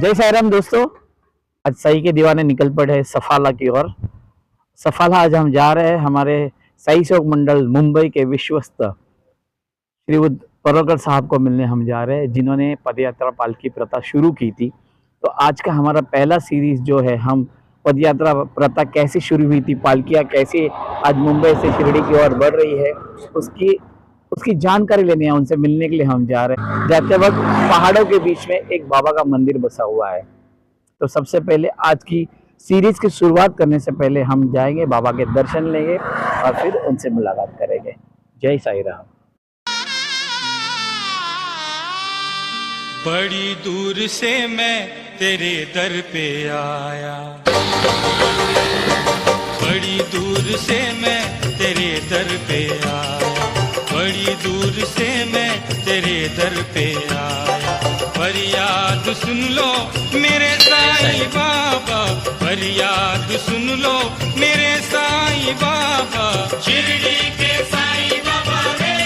जय साई राम दोस्तों। आज साई के दीवाने निकल पड़े सफाला की ओर। सफाला आज हम जा रहे हैं हमारे साई सेवक मंडल मुंबई के विश्वस्त श्रीयुत परोकर साहब को मिलने हम जा रहे हैं, जिन्होंने पदयात्रा पालकी प्रथा शुरू की थी। तो आज का हमारा पहला सीरीज जो है, हम पदयात्रा प्रथा कैसे शुरू हुई थी, पालकियाँ कैसे आज मुंबई से शिरडी की ओर बढ़ रही है, उसकी उसकी जानकारी लेने, उनसे मिलने के लिए हम जा रहे हैं। जाते वक्त पहाड़ों के बीच में एक बाबा का मंदिर बसा हुआ है। तो सबसे पहले आज की सीरीज की शुरुआत करने से पहले हम जाएंगे, बाबा के दर्शन लेंगे और फिर उनसे मुलाकात करेंगे। जय साई राम। बड़ी दूर से मैं तेरे दर पे आया, बड़ी दूर से मैं तेरे दर पे आया, बड़ी दूर से मैं तेरे दर पे आया। फरियाद सुन लो मेरे साईं बाबा, फरियाद सुन लो मेरे साईं बाबा। शिरडी के साईं बाबा रे,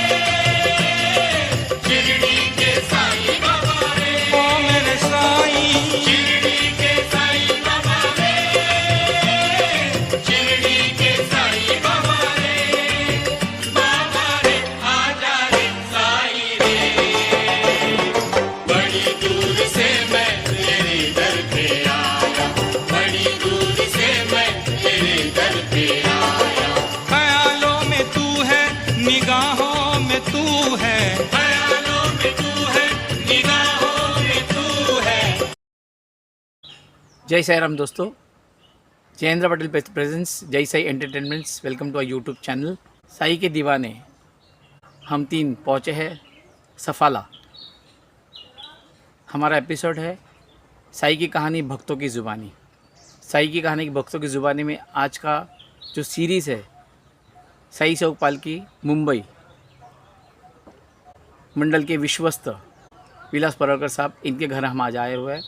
शिरडी के साईं बाबा रे, ओ मेरे साईं। शिरडी के साईं बाबा रे, शिरडी के साईं बाबा रे, बाबा रे आजा रे साईं रे। बड़ी दूर से मैं तेरे दर पे आया, बड़ी दूर से मैं तेरे दर पे आया। ख्यालों में तू है, निगाहों में तू है, ख्यालों में तू है, निगाहों में तू है। जय साई राम दोस्तों। Jayendra Patel presents Jai Sai entertainments. Welcome to our YouTube channel Sai के दीवाने। हम तीन पहुँचे हैं सफाला। हमारा एपिसोड है साई की कहानी भक्तों की ज़ुबानी। साई की कहानी भक्तों की ज़ुबानी में आज का जो सीरीज़ है, साई सेवक पालकी मुंबई मंडल के विश्वस्त विलास परोकर साहब, इनके घर हम आज आए हुए हैं।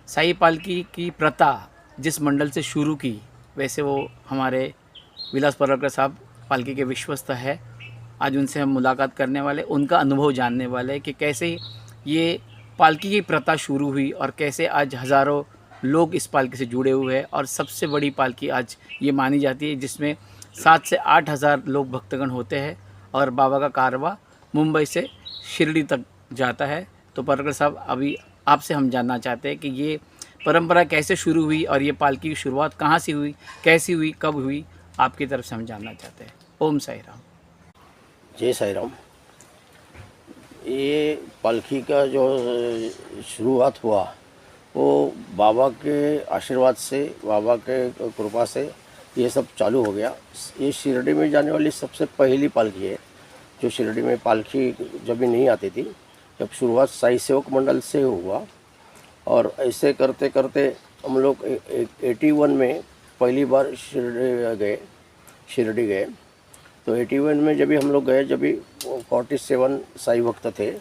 साई पालकी की प्रथा जिस मंडल से शुरू की, वैसे वो हमारे विलास परोकर साहब पालकी के विश्वस्त है। आज उनसे हम मुलाकात करने वाले, उनका अनुभव जानने वाले कि कैसे ये पालकी की प्रथा शुरू हुई और कैसे आज हज़ारों लोग इस पालकी से जुड़े हुए हैं। और सबसे बड़ी पालकी आज ये मानी जाती है, जिसमें 7 से 8 हज़ार लोग भक्तगण होते हैं और बाबा का कारवा मुंबई से शिरडी तक जाता है। तो परोकर साहब, अभी आपसे हम जानना चाहते हैं कि ये परंपरा कैसे शुरू हुई और ये पालकी की शुरुआत कहाँ से हुई, कैसी हुई, कब हुई, आपकी तरफ से हम जानना चाहते हैं। ओम साई राम। जय साई राम। ये पालकी का जो शुरुआत हुआ वो बाबा के आशीर्वाद से, बाबा के कृपा से ये सब चालू हो गया। ये शिरडी में जाने वाली सबसे पहली पालकी है। जो शिरडी में पालकी जब भी नहीं आती थी, जब शुरुआत साई सेवक मंडल से हुआ और ऐसे करते करते हम लोग 81 में पहली बार शिरडी गए। तो 81 में जब भी हम लोग गए, जब भी 47 साई भक्त थे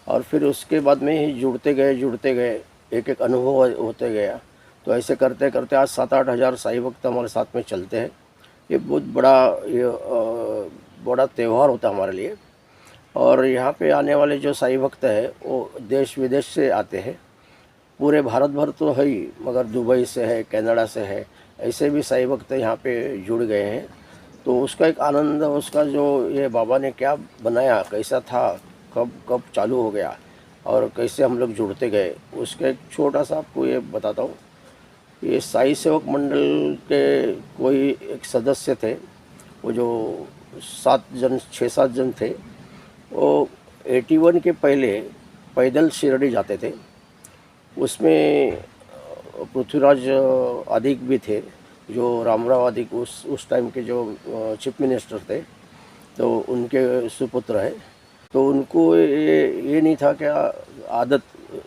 और फिर उसके बाद में ही जुड़ते गए, एक एक अनुभव होते गया। तो ऐसे करते करते आज 7-8 हज़ार साई भक्त हमारे साथ में चलते हैं। ये बहुत बड़ा त्यौहार होता है हमारे लिए। और यहाँ पे आने वाले जो साई भक्त हैं वो देश विदेश से आते हैं। पूरे भारत भर तो है ही, मगर दुबई से है, कनाडा से है, ऐसे भी साई भक्त यहाँ पे जुड़ गए हैं। तो उसका एक आनंद, उसका जो ये बाबा ने क्या बनाया, कैसा था, कब चालू हो गया और कैसे हम लोग जुड़ते गए, उसका एक छोटा सा आपको ये बताता हूँ। ये साई सेवक मंडल के कोई एक सदस्य थे, वो जो 6-7 जन थे, वो 81 के पहले पैदल शिरडी जाते थे। उसमें पृथ्वीराज अधिक भी थे, जो रामराव अधिक उस टाइम के जो चीफ मिनिस्टर थे, तो उनके सुपुत्र है। तो उनको ये नहीं था क्या आदत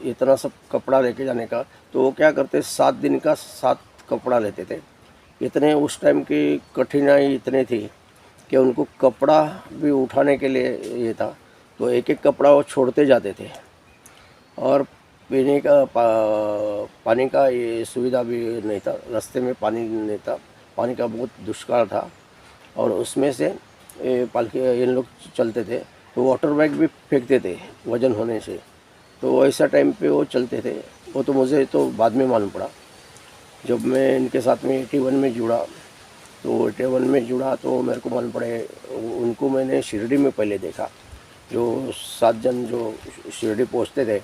इतना सब कपड़ा लेके जाने का। तो वो क्या करते, 7 दिन का 7 कपड़ा लेते थे। इतने उस टाइम की कठिनाई इतनी थी कि उनको कपड़ा भी उठाने के लिए ये था। तो एक एक कपड़ा वो छोड़ते जाते थे। और पीने का पानी का ये सुविधा भी नहीं था, रास्ते में पानी नहीं था, पानी का बहुत दुष्काल था। और उसमें से पालकी इन लोग चलते थे तो वाटर बैग भी फेंकते थे वजन होने से। तो ऐसा टाइम पे वो चलते थे। वो तो मुझे तो बाद में मालूम पड़ा। जब मैं इनके साथ में 81 में जुड़ा, तो 81 में जुड़ा तो मेरे को मालूम पड़े उनको मैंने शिरडी में पहले देखा। जो 7 जन जो शिरडी पहुँचते थे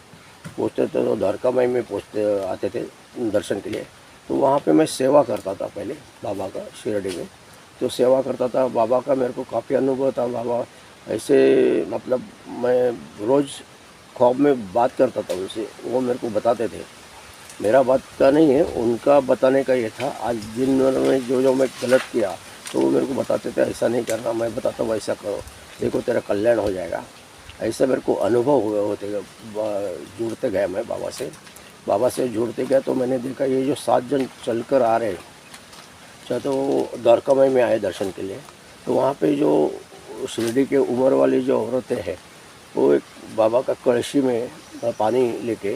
तो द्वारका माई में पहुँचते आते थे दर्शन के लिए। तो वहाँ पे मैं सेवा करता था पहले बाबा का शिरडी में। तो सेवा करता था बाबा का, मेरे को काफ़ी अनुभव था। बाबा ऐसे मतलब मैं रोज़ ख्वाब में बात करता था उनसे, वो मेरे को बताते थे। मेरा बात का नहीं है, उनका बताने का ये था। आज दिन में जो मैं गलत किया तो वो मेरे को बताते थे ऐसा नहीं करना, मैं बताता हूँ ऐसा करो, देखो तेरा कल्याण हो जाएगा। ऐसा मेरे को अनुभव हुए होते जुड़ते गए मैं बाबा से जुड़ते गया। तो मैंने देखा ये जो 7 जन चलकर आ रहे चाहे तो द्वारका माई में आए दर्शन के लिए। तो वहाँ पे जो शिरडी के उम्र वाली जो औरतें हैं वो एक बाबा का कलशी में पानी लेके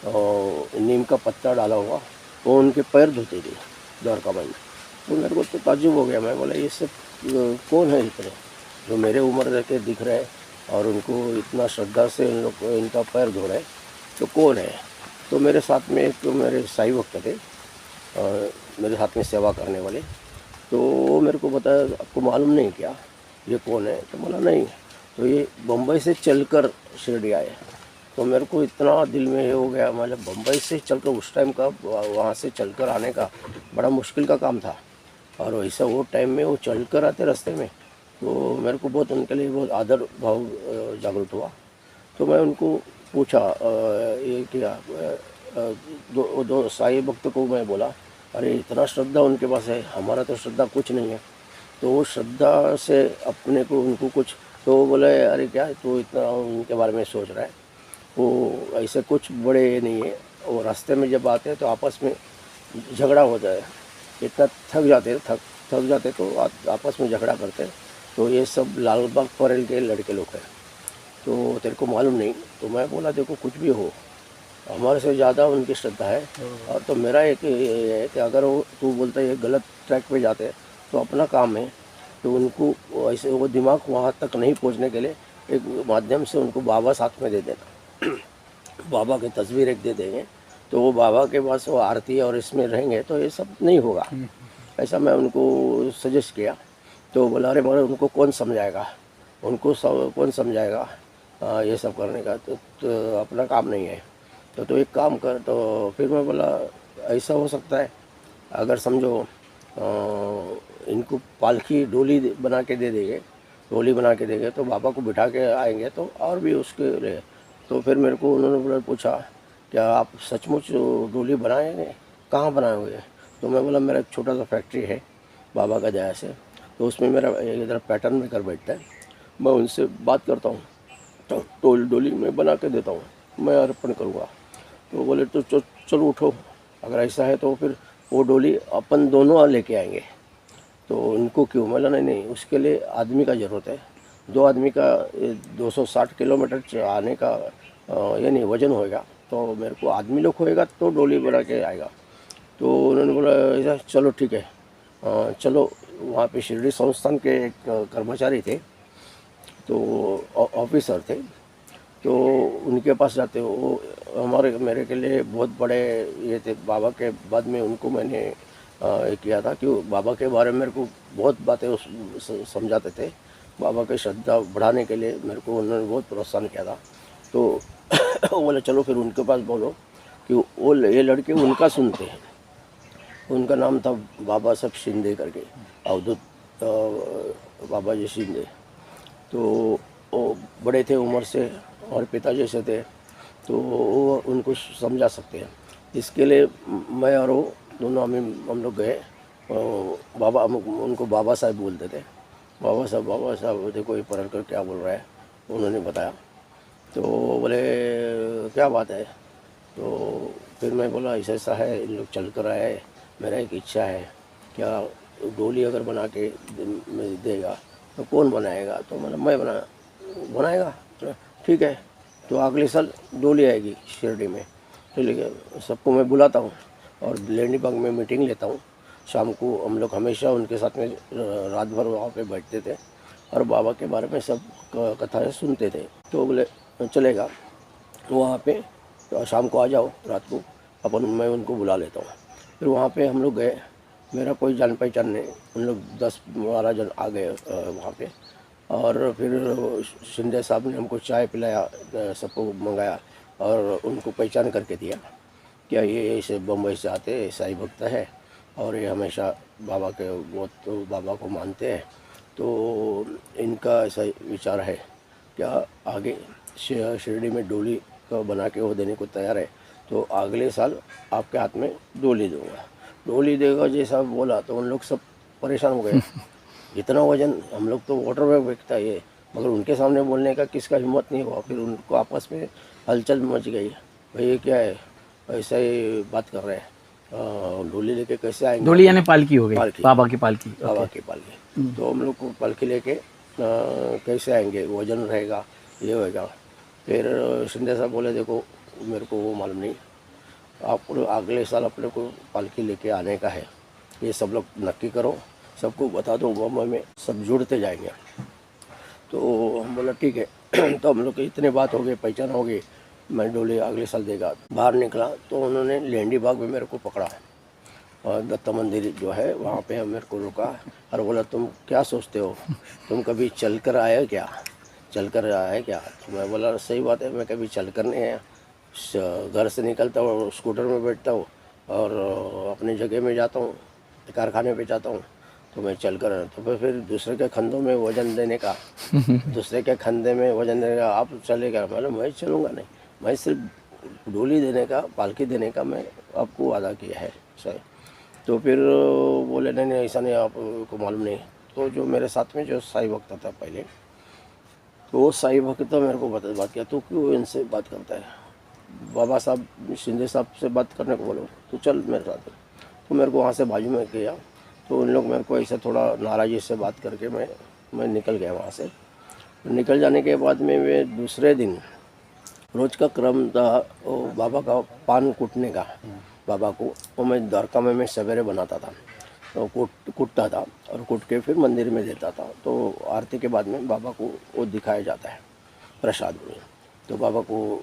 और नीम का पत्ता डाला हुआ वो उनके पैर धोते थे द्वारका माई में। तो मेरे को तो ताज्जुब हो गया। मैं बोला ये सब कौन है इतने जो मेरे उम्र के दिख रहे हैं और उनको इतना श्रद्धा से उन लोग इनका पैर धो रहे, तो कौन है। तो मेरे साथ में एक मेरे साई भक्त थे मेरे साथ में सेवा करने वाले। तो वो मेरे को बताया आपको मालूम नहीं क्या ये कौन है। तो बोला नहीं, तो ये बम्बई से चलकर शिरडी आए। तो मेरे को इतना दिल में ये हो गया, मतलब बम्बई से चलकर उस टाइम का वहाँ से चलकर आने का बड़ा मुश्किल का काम था। और वैसा वो टाइम में वो चलकर आते रास्ते में, तो मेरे को बहुत उनके लिए बहुत आदर भाव जागृत हुआ। तो मैं उनको पूछा ये क्या दो साई भक्त को मैं बोला अरे इतना श्रद्धा उनके पास है, हमारा तो श्रद्धा कुछ नहीं है। तो वो श्रद्धा से अपने को उनको कुछ, तो वो बोले अरे क्या तो इतना उनके बारे में सोच रहा है, वो ऐसे कुछ बड़े नहीं है। वो रास्ते में जब आते हैं तो आपस में झगड़ा होता है, इतना थक जाते तो आपस में झगड़ा करते हैं। तो ये सब लाल बाग परेल के लड़के लोग हैं, तो तेरे को मालूम नहीं। तो मैं बोला देखो कुछ भी हो, हमारे से ज़्यादा उनकी श्रद्धा है। और तो मेरा एक ये है कि अगर वो तू बोलता है ये गलत ट्रैक पे जाते हैं तो अपना काम है, तो उनको ऐसे वो दिमाग वहाँ तक नहीं पहुँचने के लिए एक माध्यम से उनको बाबा साथ में दे देना बाबा की तस्वीर एक दे देंगे, तो वो बाबा के पास वो आरती और इसमें रहेंगे तो ये सब नहीं होगा। ऐसा मैं उनको सजेस्ट किया। तो बोला अरे मगर उनको कौन समझाएगा, कौन समझाएगा ये सब करने का, तो अपना काम नहीं है। तो एक काम कर। तो फिर मैं बोला ऐसा हो सकता है अगर समझो इनको पालकी डोली बना के दे देंगे तो बाबा को बिठा के आएंगे तो और भी उसके लिए। तो फिर मेरे को उन्होंने पूछा क्या आप सचमुच डोली बनाएंगे, कहाँ बनाए हुए। तो मैं बोला मेरा एक छोटा सा फैक्ट्री है बाबा का दया से, तो उसमें मेरा इधर पैटर्न में कर बैठता है, मैं उनसे बात करता हूँ तो डोली में बना के देता हूँ, मैं अर्पण करूँगा। तो बोले तो चलो उठो, अगर ऐसा है तो फिर वो डोली अपन दोनों लेके आएंगे। तो उनको क्यों, बोला नहीं उसके लिए आदमी का ज़रूरत है, 2 आदमी का 260 किलोमीटर आने का ये नहीं वजन होएगा, तो मेरे को आदमी लोग होएगा तो डोली बना के आएगा। तो उन्होंने बोला ऐसा चलो ठीक है चलो। वहाँ पे शिरडी संस्थान के एक कर्मचारी थे, तो ऑफिसर थे, तो उनके पास जाते वो मेरे के लिए बहुत बड़े ये थे। बाबा के बाद में उनको मैंने किया था कि बाबा के बारे में मेरे को बहुत बातें समझाते थे। बाबा की श्रद्धा बढ़ाने के लिए मेरे को उन्होंने बहुत प्रोत्साहन किया था। तो वो बोले चलो फिर उनके पास बोलो कि वो ये लड़के उनका सुनते हैं। उनका नाम था बाबा साहब शिंदे करके, अवधूत बाबा जी शिंदे। तो वो बड़े थे उम्र से और पिता जैसे थे, तो वो उनको समझा सकते हैं। इसके लिए मैं और वो दोनों हम लोग गए। बाबा उनको बाबा साहब बोलते थे। बाबा साहब देखो ये पढ़कर क्या बोल रहा है, उन्होंने बताया। तो बोले क्या बात है। तो फिर मैं बोला ऐसा है, इन लोग चल कर आए, मेरा एक इच्छा है क्या डोली अगर बना के देगा तो कौन बनाएगा। तो मैं बनाएगा तो ठीक है। तो अगले साल डोली आएगी शिरडी में, ठीक है। सबको मैं बुलाता हूँ और लेंडी बाग में मीटिंग लेता हूँ। शाम को हम लोग हमेशा उनके साथ में रात भर वहाँ पे बैठते थे और बाबा के बारे में सब कथाएँ सुनते थे। तो बोले चलेगा वहाँ पे, तो शाम को आ जाओ रात को, मैं उनको बुला लेता हूँ। फिर वहाँ पे हम लोग गए, मेरा कोई जान पहचान नहीं, उन लोग 10-12 जन आ गए वहाँ पे। और फिर शिंदे साहब ने हमको चाय पिलाया, सबको मंगाया और उनको पहचान करके दिया क्या ये ऐसे बम्बई से आते ईसाई भक्त है और ये हमेशा बाबा के वो तो बाबा को मानते हैं, तो इनका ऐसा विचार है क्या आगे शिरडी में डोली का बना के वो देने को तैयार है, तो अगले साल आपके हाथ में डोली दूंगा। डोली देगा जैसा बोला तो उन लोग सब परेशान हो गए। इतना वजन, हम लोग तो वाटर में फेंकता है ये, मगर उनके सामने बोलने का किसका हिम्मत नहीं हुआ। फिर उनको आपस में हलचल मच गई, भाई ये क्या है, ऐसा ही बात कर रहे हैं, डोली लेके कैसे आएंगे। डोली यानी पालकी हो गई, पालकी। बाबा की पालकी। बाबा ओके। की पालकी, तो हम लोग को पालकी लेके कैसे आएंगे, वजन रहेगा, ये होएगा। फिर शिंदे साहब बोले देखो मेरे को वो मालूम नहीं, आप अगले साल अपने को पालकी लेके आने का है, ये सब लोग नक्की करो, सबको बता दो, बम्बई में सब जुड़ते जाएंगे। तो हम बोला ठीक है। तो हम लोग की इतने बात हो गई, पहचान हो गई, मैं डोली अगले साल देगा। बाहर निकला तो उन्होंने लेंडी बाग में मेरे को पकड़ा और दत्त मंदिर जो है वहाँ पे मेरे को रुका और बोला तुम क्या सोचते हो, तुम कभी चल कर आए क्या, चल कर आए क्या। तो मैं बोला सही बात है, मैं कभी चल कर नहीं आया, घर से निकलता हूँ, स्कूटर में बैठता हूँ और अपनी जगह में जाता हूँ, कारखाने पे जाता हूँ, तो मैं चल कर। तो फिर दूसरे के कंधों में वजन देने का दूसरे के कंधे में वजन देने का आप चलेगा, मतलब मैं चलूँगा नहीं, मैं सिर्फ डोली देने का, पालकी देने का मैं आपको वादा किया है सही। तो फिर बोले नहीं नहीं ऐसा नहीं, आपको मालूम नहीं। तो जो मेरे साथ में जो साई भक्त था पहले, तो वो साई भक्त मेरे को बात किया, तो क्यों इनसे बात करता है, बाबा साहब शिंदे साहब से बात करने को बोलो, तो चल मेरे साथ। तो मेरे को वहाँ से बाजू में किया, तो उन लोग मेरे को ऐसे थोड़ा नाराज़ी से बात करके मैं निकल गया वहाँ से। निकल जाने के बाद में मैं दूसरे दिन रोज का क्रम था वो बाबा का पान कूटने का, बाबा को वो मैं द्वारका में सवेरे बनाता था, तो कूटता था और कूट के फिर मंदिर में देता था। तो आरती के बाद में बाबा को वो दिखाया जाता है प्रसाद में, तो बाबा को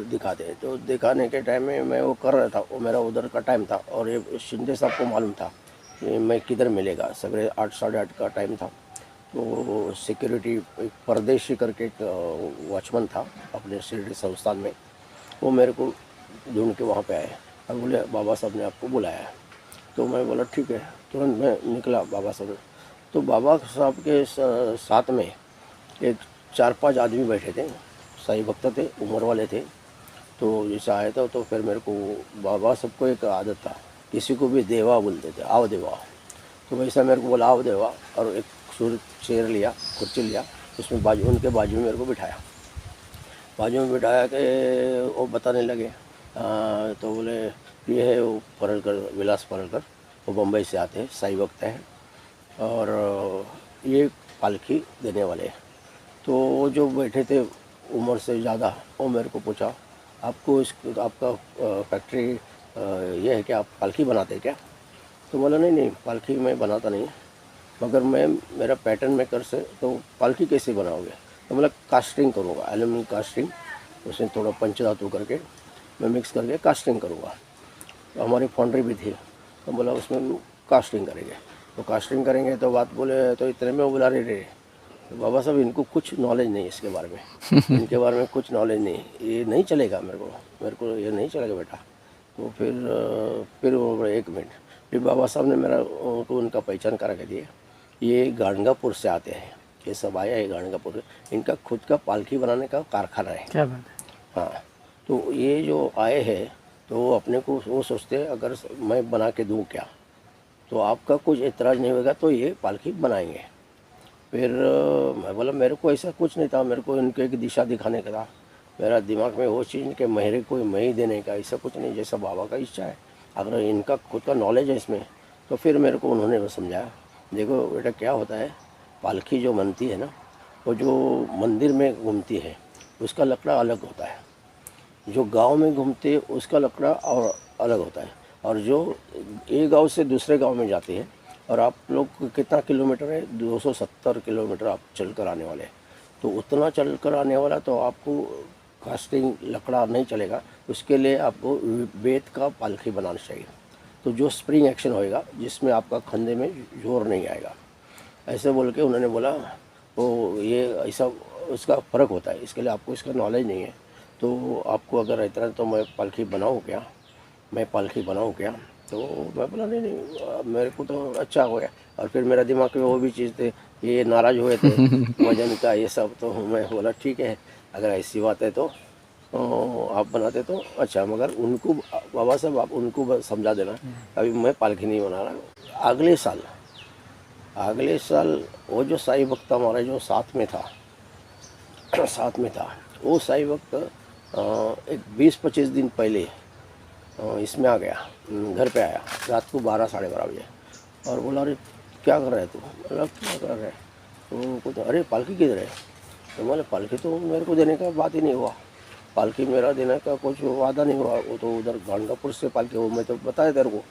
दिखाते हैं। तो दिखाने के टाइम में मैं वो कर रहा था, वो मेरा उधर का टाइम था और ये शिंदे साहब को मालूम था कि मैं किधर मिलेगा, सवेरे 8 साढ़े 8 का टाइम था। तो सिक्योरिटी एक परदेशी करके एक वॉचमैन था अपने शिरडी संस्थान में, वो मेरे को ढूंढ के वहाँ पे आए और बोले बाबा साहब ने आपको बुलाया है। तो मैं बोला ठीक है, तुरंत मैं निकला बाबा साहब। तो बाबा साहब के साथ में एक 4-5 आदमी बैठे थे, साई भक्त थे, उम्र वाले थे। तो जैसे आया था तो फिर मेरे को बाबा सबको एक आदत था, किसी को भी देवा बोलते थे, आओ देवा। तो वैसा मेरे को बोला आओ देवा, और एक चेयर लिया, कुर्सी लिया, उसमें उनके बाजू में मेरे को बिठाया, बाजू में बिठाया कि वो बताने लगे। तो बोले ये है वो परलकर, विलास परलकर, वो बम्बई से आते हैं, साई भक्त हैं और ये पालकी देने वाले हैं। तो वो जो बैठे थे उम्र से ज़्यादा, वो मेरे को पूछा आपको आपका फैक्ट्री ये है कि आप पालकी बनाते हैं क्या। तो बोला नहीं पालकी मैं बनाता नहीं, मगर मैं मेरा पैटर्न मेकर से तो पालकी कैसे बनाओगे। तो बोला कास्टिंग करूँगा, एल्यूमिनियम कास्टिंग, उसमें थोड़ा पंचधातु करके मैं मिक्स करके कास्टिंग करूँगा। तो हमारी फाउंड्री भी थी, तो बोला उसमें कास्टिंग करेंगे। तो कास्टिंग करेंगे तो बात बोले तो इतने में वो बुला रहे। तो बाबा साहब इनको कुछ नॉलेज नहीं इसके बारे में इनके बारे में कुछ नॉलेज नहीं, ये नहीं चलेगा मेरे को ये नहीं चलेगा बेटा। तो फिर वो एक मिनट, फिर बाबा साहब ने मेरा तो उनका पहचान करा के दिया, ये गाणगापुर से आते हैं, ये सब आया है गाणगापुर, इनका खुद का पालकी बनाने का कारखाना है। क्या बात है। हाँ, तो ये जो आए हैं तो अपने को वो सोचते हैं अगर मैं बना के दूँ क्या, तो आपका कुछ एतराज़ नहीं होगा तो ये पालकी बनाएंगे। फिर मैं बोला मेरे को ऐसा कुछ नहीं था, मेरे को इनके एक दिशा दिखाने का था, मेरा दिमाग में वो चीज़ कि मेरे को मैं ही देने का, ऐसा कुछ नहीं, जैसा बाबा का इच्छा है। अगर इनका खुद का नॉलेज है इसमें, तो फिर मेरे को उन्होंने वो समझाया, देखो बेटा क्या होता है, पालकी जो बनती है ना, वो जो मंदिर में घूमती है उसका लकड़ा अलग होता है, जो गांव में घूमती है उसका लकड़ा और अलग होता है, और जो एक गांव से दूसरे गांव में जाती है, और आप लोग कितना किलोमीटर है, 270 किलोमीटर आप चल कर आने वाले हैं, तो उतना चल कर आने वाला तो आपको कास्टिंग लकड़ा नहीं चलेगा, उसके लिए आपको बेत का पालकी बनाना चाहिए। तो जो स्प्रिंग एक्शन होएगा, जिसमें आपका कंधे में जोर नहीं आएगा, ऐसे बोल के उन्होंने बोला। तो ये ऐसा उसका फ़र्क होता है, इसके लिए आपको इसका नॉलेज नहीं है। तो आपको अगर रहता है तो मैं पालकी बनाऊँ क्या, मैं पालकी बनाऊँ क्या? तो मैं बोला नहीं नहीं, मेरे को तो अच्छा हो गया। और फिर मेरा दिमाग में वो भी चीज़ थे, ये नाराज़ हुए थे वजन का ये सब। तो मैं बोला ठीक है, अगर ऐसी बात है तो आप बनाते तो अच्छा, मगर उनको बाबा साहब आप उनको समझा देना, अभी मैं पालकी नहीं बना रहा। अगले साल वो जो साईं भक्त हमारा जो साथ में था वो साईं भक्त एक 20-25 दिन पहले इसमें आ गया, घर पे आया रात को 12 साढ़े 12 बजे, और बोला अरे क्या कर रहा है तू? बोला क्या कर रहा है? तो कुछ, अरे पालकी किधर है? तो बोले पालकी तो मेरे को देने का बात ही नहीं हुआ, पालकी मेरा देने का कुछ वादा नहीं हुआ। वो तो उधर गानकापुर से पालकी, वो मैं तो बताया तेरे को,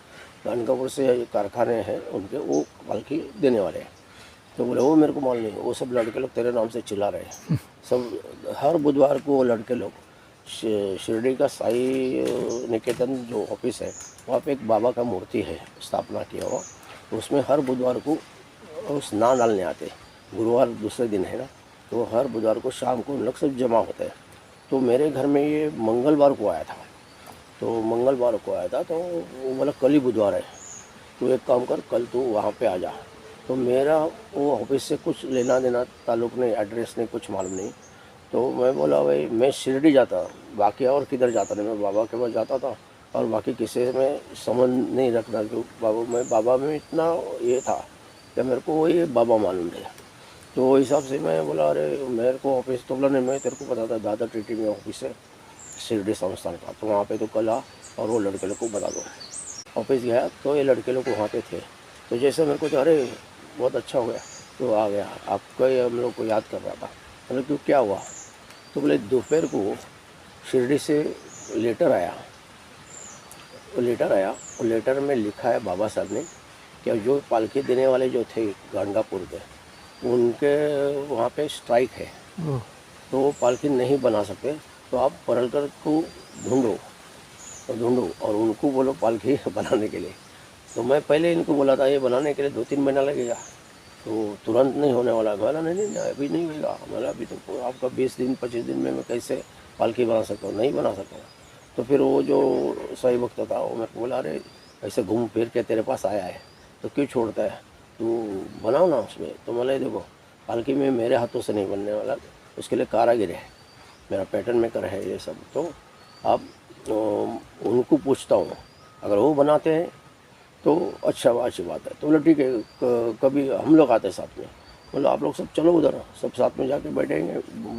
गानकापुर से कारखाने हैं उनके, वो पालकी देने वाले हैं। तो बोले वो मेरे को मालूम नहीं, वो सब लड़के लोग तेरे नाम से चिल्ला रहे हैं सब। हर बुधवार को वो लड़के लोग शिरडी का साई निकेतन जो ऑफिस है, वहाँ पे एक बाबा का मूर्ति है स्थापना किया हुआ, उसमें हर बुधवार को स्नान डालने आते। गुरुवार दूसरे दिन है ना, तो हर बुधवार को शाम को उन लोग सब जमा होते हैं। तो मेरे घर में ये मंगलवार को आया था, तो वो बोला कल ही बुधवार है, तो एक काम कर, कल तू वहाँ पे आ जा। तो मेरा वो ऑफिस से कुछ लेना देना ताल्लुक़ नहीं, एड्रेस नहीं, कुछ मालूम नहीं। तो मैं बोला भाई मैं शिरडी जाता, बाकी और किधर जाता नहीं, मैं बाबा के पास जाता था, और बाकी किसी में संबंध नहीं रखना, क्योंकि बाबा में इतना ये था कि मेरे को वही बाबा मालूम थे। तो हिसाब से मैं बोला अरे मेरे को ऑफिस, तो बोला नहीं मैं तेरे को पता था दादा टीटी में ऑफिस है शिरडी संस्थान का, तो वहाँ पे तो कल आ और वो लड़के लोग को बता दो। ऑफिस गया तो ये लड़के लोग वहाँ पे थे, तो जैसे मेरे को तो अरे बहुत अच्छा हो गया, तो आ गया, आपका ही हम लोग को याद कर रहा था। मतलब क्यों क्या हुआ? तो बोले दोपहर को शिरडी से लेटर आया, वो लेटर में लिखा है बाबा साहब ने कि जो पालकी देने वाले जो थे गानगापुर के, उनके वहाँ पे स्ट्राइक है, तो वो पालकी नहीं बना सकते, तो आप परलकर को ढूंढो और उनको बोलो पालकी बनाने के लिए। तो मैं पहले इनको बोला था ये बनाने के लिए 2-3 महीना लगेगा, तो तुरंत नहीं होने वाला। बोला नहीं अभी नहीं होगा, मतलब अभी तो आपका 20 दिन 25 दिन में मैं कैसे पालकी बना सकता हूँ, नहीं बना सकता हूँ। तो फिर वो जो सही वक्त था वो मेरे को बोला अरे ऐसे घूम फिर के तेरे पास आया है तो क्यों छोड़ता है, तू बनाओ ना उसमें। तो बोले देखो पालकी में मेरे हाथों से नहीं बनने वाला, उसके लिए कारागिर है, मेरा पैटर्न मेकर है ये सब। तो आप उनको पूछता हूँ, अगर वो बनाते हैं तो अच्छी बात है। तो बोले ठीक है, कभी हम लोग आते हैं साथ में। बोलो आप लोग सब चलो उधर, सब साथ में जाके बैठेंगे,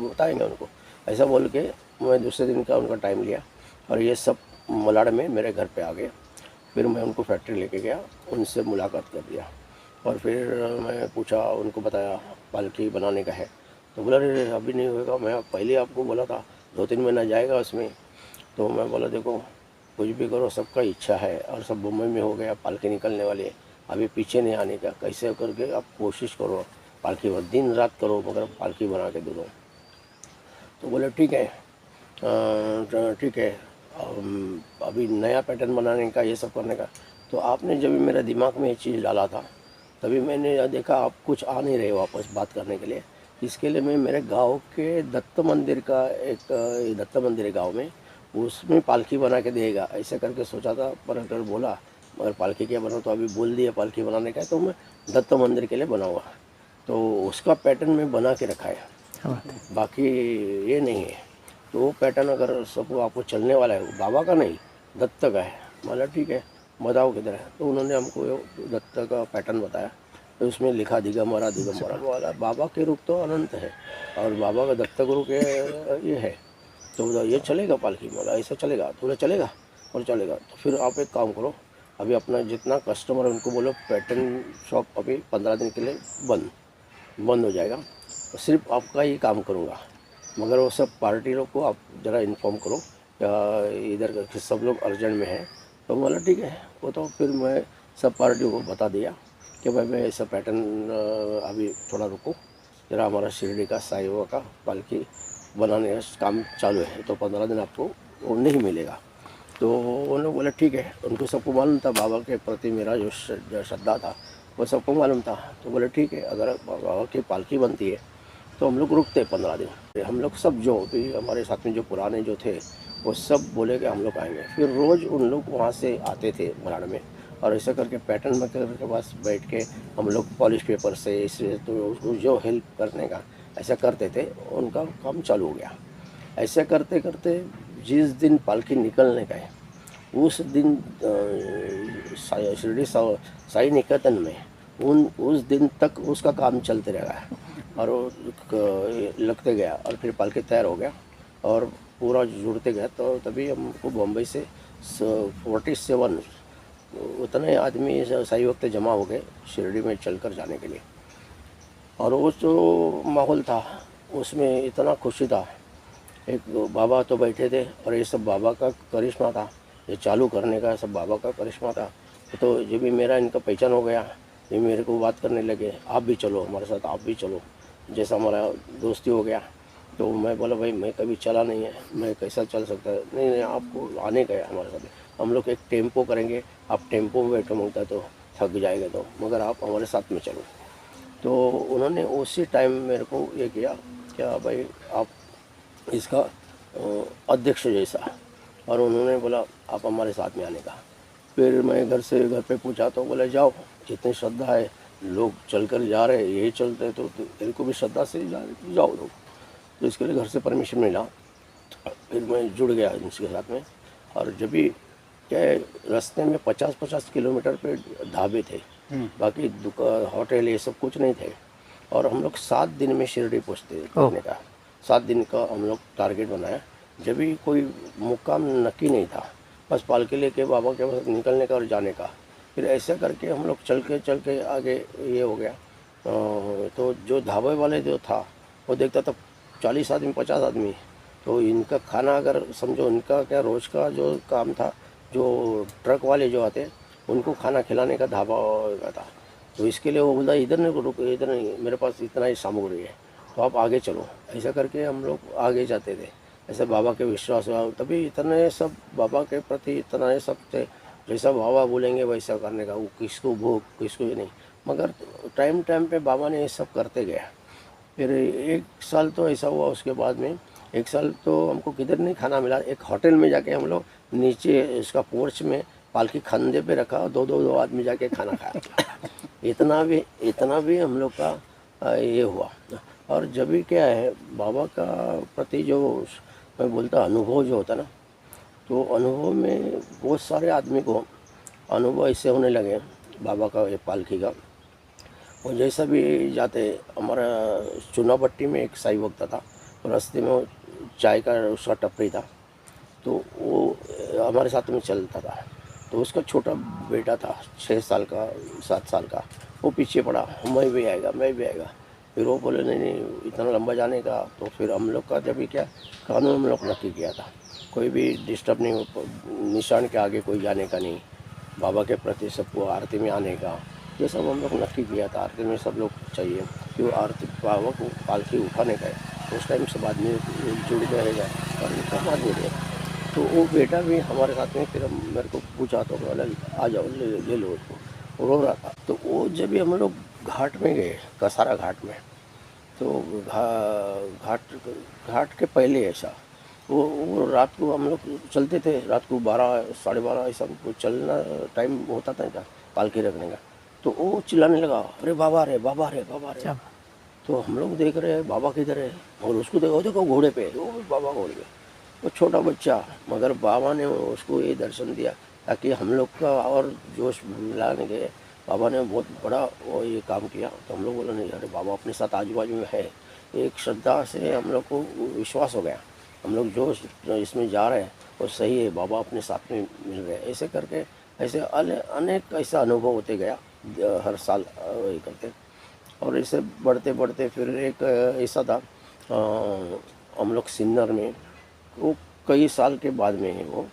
बताएंगे उनको। ऐसा बोल के मैं दूसरे दिन का उनका टाइम लिया और ये सब मलाड़ में मेरे घर पे आ गए। फिर मैं उनको फैक्ट्री लेके गया, उनसे मुलाकात कर दिया और फिर मैं पूछा, उनको बताया पालकी बनाने का है। तो बोला अरे अभी नहीं होगा, मैं पहले आपको बोला था 2-3 महीना जाएगा उसमें। तो मैं बोला देखो कुछ भी करो, सबका इच्छा है और सब मुंबई में हो गया, पालकी निकलने वाली है, अभी पीछे नहीं आने का। कैसे करके आप कोशिश करो, पालकी दिन रात करो, मगर पालकी बना के दो। तो बोले ठीक है अभी नया पैटर्न बनाने का, ये सब करने का। तो आपने जब मेरे दिमाग में ये चीज़ डाला था, तभी मैंने देखा आप कुछ आ नहीं रहे वापस बात करने के लिए। इसके लिए मैं मेरे गांव के दत्त मंदिर का एक दत्त मंदिर है गांव में, उसमें पालकी बना के देगा ऐसे करके सोचा था। पर अगर बोला मगर पालकी क्या बनाओ, तो अभी बोल दिया पालकी बनाने का, तो मैं दत्त मंदिर के लिए बनाऊँगा। तो उसका पैटर्न मैं बना के रखा है, बाकी ये नहीं है। तो वो पैटर्न अगर सबको आपको चलने वाला है, बाबा का नहीं दत्त का है। मतलब ठीक है बताओ किधर है। तो उन्होंने हमको दत्त का पैटर्न बताया, तो उसमें लिखा दिगंबरा वाला। बाबा के रूप तो अनंत है और बाबा का दत्त गुरु के ये है। तो ये चलेगा पालकी, बोला ऐसा चलेगा, तो चलेगा और चलेगा। तो फिर आप एक काम करो, अभी अपना जितना कस्टमर है उनको बोलो पैटर्न शॉप अभी 15 दिन के लिए बंद हो जाएगा, तो सिर्फ आपका ही काम करूँगा। मगर वो सब पार्टी लोग को आप ज़रा इन्फॉर्म करो, इधर सब लोग अर्जेंट में हैं। तो बोला ठीक है। वो तो फिर मैं सब पार्टियों को बता दिया कि भाई मैं ऐसा पैटर्न अभी थोड़ा रुको, ज़रा हमारा शिरडी का साई बाबा का पालकी बनाने का काम चालू है, तो 15 दिन आपको वो नहीं मिलेगा। तो उन्होंने बोला ठीक है, उनको सबको मालूम था बाबा के प्रति मेरा जो श्रद्धा था वो सबको मालूम था। तो बोले ठीक है, अगर बाबा की पालकी बनती है तो हम लोग रुकते 15 दिन। हम लोग सब जो भी हमारे साथ में जो पुराने जो थे वो सब बोले कि हम लोग आएंगे। फिर रोज़ उन लोग वहाँ से आते थे मलाड में, और ऐसा करके पैटर्न मेकर के पास बैठ के हम लोग पॉलिश पेपर से इससे तो उसको जो हेल्प करने का ऐसा करते थे, उनका काम चालू हो गया। ऐसा करते करते जिस दिन पालकी निकलने का है उस दिन शिरडी साई निकेतन में उस दिन तक उसका काम चलते रहा और लगते गया, और फिर पालकी तैयार हो गया और पूरा जुड़ते गया। तो तभी हमको बम्बई से 47 उतने आदमी साई वक्त जमा हो गए शिरडी में चलकर जाने के लिए। और वो जो माहौल था उसमें इतना खुशी था। एक बाबा तो बैठे थे और ये सब बाबा का करिश्मा था, ये चालू करने का सब बाबा का करिश्मा था। तो जब भी मेरा इनका पहचान हो गया, ये मेरे को बात करने लगे, आप भी चलो हमारे साथ, आप भी चलो। जैसा हमारा दोस्ती हो गया तो मैं बोला भाई मैं कभी चला नहीं है, मैं कैसा चल सकता है। नहीं नहीं, आपको आने का है हमारे साथ। हम लोग एक टेम्पो करेंगे, आप टेम्पो में बैठो मिलता तो थक जाएगा, तो मगर आप हमारे साथ में चलो। तो उन्होंने उसी टाइम मेरे को ये किया क्या भाई आप इसका अध्यक्ष जैसा, और उन्होंने बोला आप हमारे साथ में आने का। फिर मैं घर पे पूछा तो बोले जाओ, जितनी श्रद्धा है लोग चलकर जा रहे हैं, यही चलते हैं तो तेरे को भी श्रद्धा से जाओ लोग। तो इसके लिए घर से परमिशन मिला। फिर मैं जुड़ गया इनके साथ में। और जब भी क्या रास्ते में 50-50 किलोमीटर पे ढाबे थे, बाकी दुकान होटल ये सब कुछ नहीं थे। और हम लोग 7 दिन में शिरडी पहुँचने का 7 दिन का हम लोग टारगेट बनाया। जब भी कोई मुकाम नक्की नहीं था, बस पालकी लेके बाबा के पास निकलने का और जाने का। फिर ऐसा करके हम लोग चल के आगे ये हो गया। तो जो ढाबे वाले जो था वो देखता था 40 आदमी 50 आदमी, तो इनका खाना अगर समझो इनका क्या रोज़ का जो काम था, जो ट्रक वाले जो आते उनको खाना खिलाने का ढाबा था। तो इसके लिए वो बोला इधर नहीं रुको, इधर नहीं, मेरे पास इतना ही सामग्री है तो आप आगे चलो। ऐसा करके हम लोग आगे जाते थे। ऐसे बाबा के विश्वास हुआ, तभी इतने सब बाबा के प्रति इतना सब थे, जैसा बाबा बोलेंगे वैसा करने का। वो किसको भूख किसको नहीं, मगर टाइम पे बाबा ने ये सब करते गया। फिर 1 साल तो ऐसा हुआ। उसके बाद में 1 साल तो हमको किधर नहीं खाना मिला। एक होटल में जाके हम लोग नीचे इसका पोर्च में पालकी खंदे पे रखा, दो आदमी जाके खाना खाया। इतना भी हम लोग का ये हुआ। और जब भी क्या है बाबा का प्रति जो मैं बोलता अनुभव जो होता ना, तो अनुभव में बहुत सारे आदमी को अनुभव ऐसे होने लगे बाबा का ये पालकी का। और जैसा भी जाते, हमारा चुनापट्टी में एक साई भक्त था, रास्ते में चाय का उसका टपरी था, तो वो हमारे साथ में चलता था। तो उसका छोटा बेटा था 6 साल का 7 साल का, वो पीछे पड़ा, मैं भी आएगा। फिर वो बोले नहीं इतना लंबा जाने का। तो फिर हम लोग का जब भी क्या कानून हम लोग नक्की किया था, कोई भी डिस्टर्ब नहीं, निशान के आगे कोई जाने का नहीं, बाबा के प्रति सबको आरती में आने का, ये सब हम लोग नक्की किया था। आरती में सब लोग चाहिए कि वो आरती बाबा को पालकी उठाने का है, उस टाइम सब आदमी जुड़ गए रहेगा और कम आदमी रहे। तो वो बेटा भी हमारे साथ में, फिर मेरे को पूछा तो बोला आ जाओ ले लो उसको, रो रहा था। तो वो जब भी हम लोग घाट में गए, कसारा घाट में, तो घाट के पहले ऐसा वो रात को हम लोग चलते थे, रात को 12 साढ़े 12 ऐसा चलना टाइम होता था पालकी रखने का। तो वो चिल्लाने लगा अरे बाबा रे बाबा रे बाबा रे। तो हम लोग देख रहे हैं बाबा किधर है, और उसको देखो घोड़े पे, वो बाबा घोड़े पे, वो छोटा बच्चा, मगर बाबा ने उसको ये दर्शन दिया ताकि हम लोग का और जोश मिलाने के बाबा ने बहुत बड़ा वो ये काम किया। तो हम लोग बोला नहीं अरे बाबा अपने साथ आजू बाजू में है। एक श्रद्धा से हम लोग को विश्वास हो गया, हम लोग जो इसमें जा रहे हैं वो सही है, बाबा अपने साथ में मिल रहे हैं। ऐसे करके ऐसे अनेक ऐसा अनुभव होते गया हर साल वही करते। और ऐसे बढ़ते बढ़ते फिर एक ऐसा था हम लोग सिन्नर में, वो कई साल के बाद में ही वो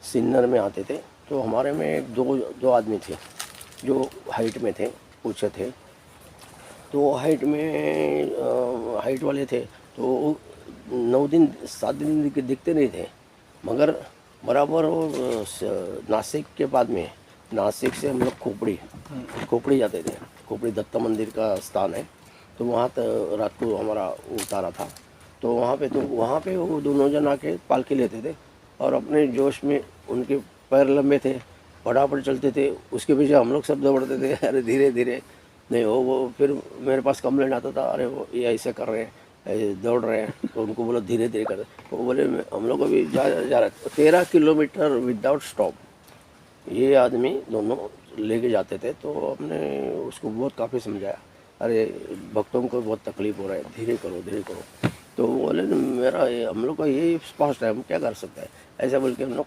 सिन्नर में आते थे। तो हमारे में एक दो आदमी थे जो हाइट में थे, ऊँचे थे। तो हाइट वाले थे, तो 9 दिन 7 दिन दिखते नहीं थे, मगर बराबर वो नासिक के बाद में, नासिक से हम लोग खोपड़ी जाते थे। खोपड़ी दत्त मंदिर का स्थान है, तो वहाँ रात को हमारा उतारा था। तो वहाँ पे वो दोनों जन आके पालकी लेते थे और अपने जोश में, उनके पैर लंबे थे, फटाफट चलते थे, उसके पीछे हम लोग शब्द बढ़ते थे, अरे धीरे धीरे नहीं हो। वो फिर मेरे पास कंप्लेंट आता था, अरे वो ये ऐसे कर रहे हैं, दौड़ रहे हैं, तो उनको बोलो धीरे धीरे कर। वो बोले हम लोग अभी जा रहे 13 किलोमीटर विदाउट स्टॉप ये आदमी दोनों लेके जाते थे। तो हमने उसको बहुत काफ़ी समझाया, अरे भक्तों को बहुत तकलीफ हो रहा है, धीरे करो। तो बोले हम लोग का यही फास्ट है, हम क्या कर सकते हैं, ऐसा बोल के हम लोग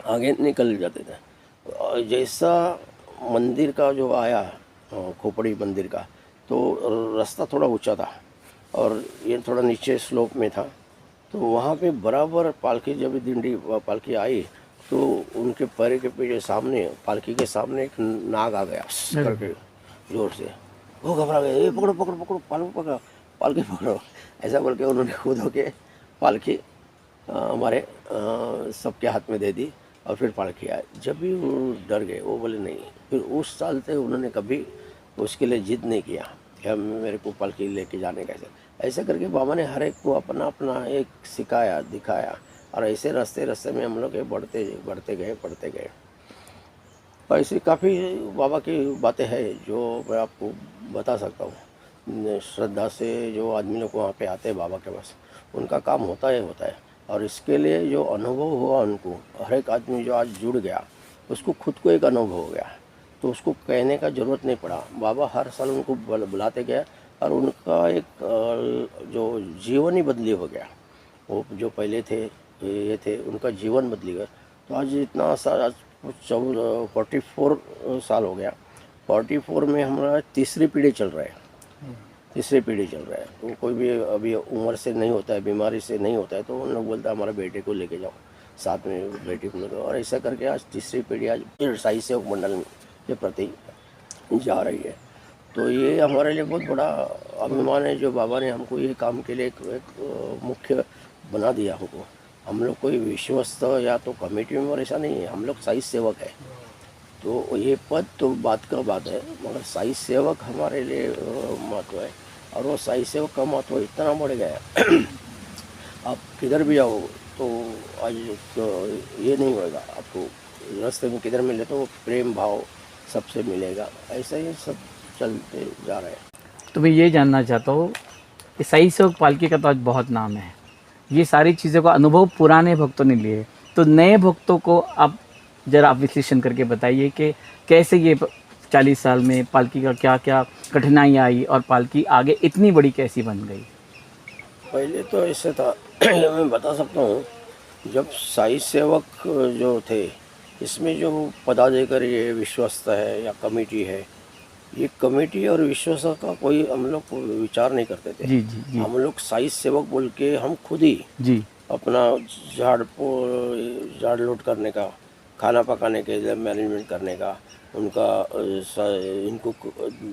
आगे निकल जाते थे। जैसा मंदिर का जो आया, खोपड़ी मंदिर का, तो रास्ता थोड़ा ऊंचा था और ये थोड़ा नीचे स्लोप में था। तो वहाँ पे बराबर पालकी, जब दिंडी पालकी आई तो उनके पैर के पीछे सामने, पालकी के सामने एक नाग आ गया करके जोर से। वो घबरा गए, ये पकड़ो पालकी पकड़ो, ऐसा बोल के उन्होंने खुद होके पालकी हमारे सबके हाथ में दे दी और फिर पालकी आए। जब भी वो डर गए, वो बोले नहीं। फिर उस साल से उन्होंने कभी उसके लिए जिद नहीं किया कि हम मेरे को पालकी लेके जाने का। ऐसा करके बाबा ने हर एक को अपना अपना एक सिखाया, दिखाया, और ऐसे रास्ते में हम लोग बढ़ते गए। ऐसी काफ़ी बाबा की बातें हैं जो मैं आपको बता सकता हूँ। श्रद्धा से जो आदमी लोग वहाँ पे आते हैं बाबा के पास, उनका काम होता है। और इसके लिए जो अनुभव हुआ उनको, हर एक आदमी जो आज जुड़ गया उसको खुद को एक अनुभव हो गया, तो उसको कहने का ज़रूरत नहीं पड़ा। बाबा हर साल उनको बुलाते गए और उनका एक जो जीवन ही बदली हो गया। वो जो पहले थे ये थे, उनका जीवन बदली गया। तो आज इतना साल, आज 44 साल हो गया। 44 में हमारा तीसरी पीढ़ी चल रहा है। तो कोई भी अभी उम्र से नहीं होता है, बीमारी से नहीं होता है, तो उन लोग बोलता है हमारे बेटे को लेके जाओ, साथ में बेटे को लेकर। और ऐसा करके आज तीसरी पीढ़ी आज साई सेवक मंडल के प्रति जा रही है। तो ये हमारे लिए बहुत बड़ा अभिमान है जो बाबा ने हमको ये काम के लिए एक मुख्य बना दिया हमको। हम लोग कोई विश्वस्त या तो कमेटी मेंबर ऐसा नहीं है, हम लोग साई सेवक है। तो ये पद तो बात है, मगर साई सेवक हमारे लिए महत्व है। और वो साई सेवक का महत्व इतना बढ़ गया है आप किधर भी जाओ तो आज तो ये नहीं होगा, आपको रास्ते में किधर मिले तो प्रेम भाव सबसे मिलेगा। ऐसा ही सब चलते जा रहे हैं। तो मैं ये जानना चाहता हूँ, साई सेवक पालकी का तो आज बहुत नाम है, ये सारी चीज़ों का अनुभव पुराने भक्तों ने लिए, तो नए भक्तों को आप ज़रा विश्लेषण करके बताइए कि कैसे ये 40 साल में पालकी का क्या क्या कठिनाइयाँ आई और पालकी आगे इतनी बड़ी कैसी बन गई। पहले तो ऐसे था मैं बता सकता हूँ, जब साई सेवक जो थे, इसमें जो पदाधिकारी है, विश्वस्त है या कमेटी है, ये कमेटी और विश्वास का कोई हम लोग विचार नहीं करते थे। जी। हम लोग साई सेवक बोल के हम खुद ही जी अपना झाड़ लोड करने का, खाना पकाने के लिए मैनेजमेंट करने का, उनका इनको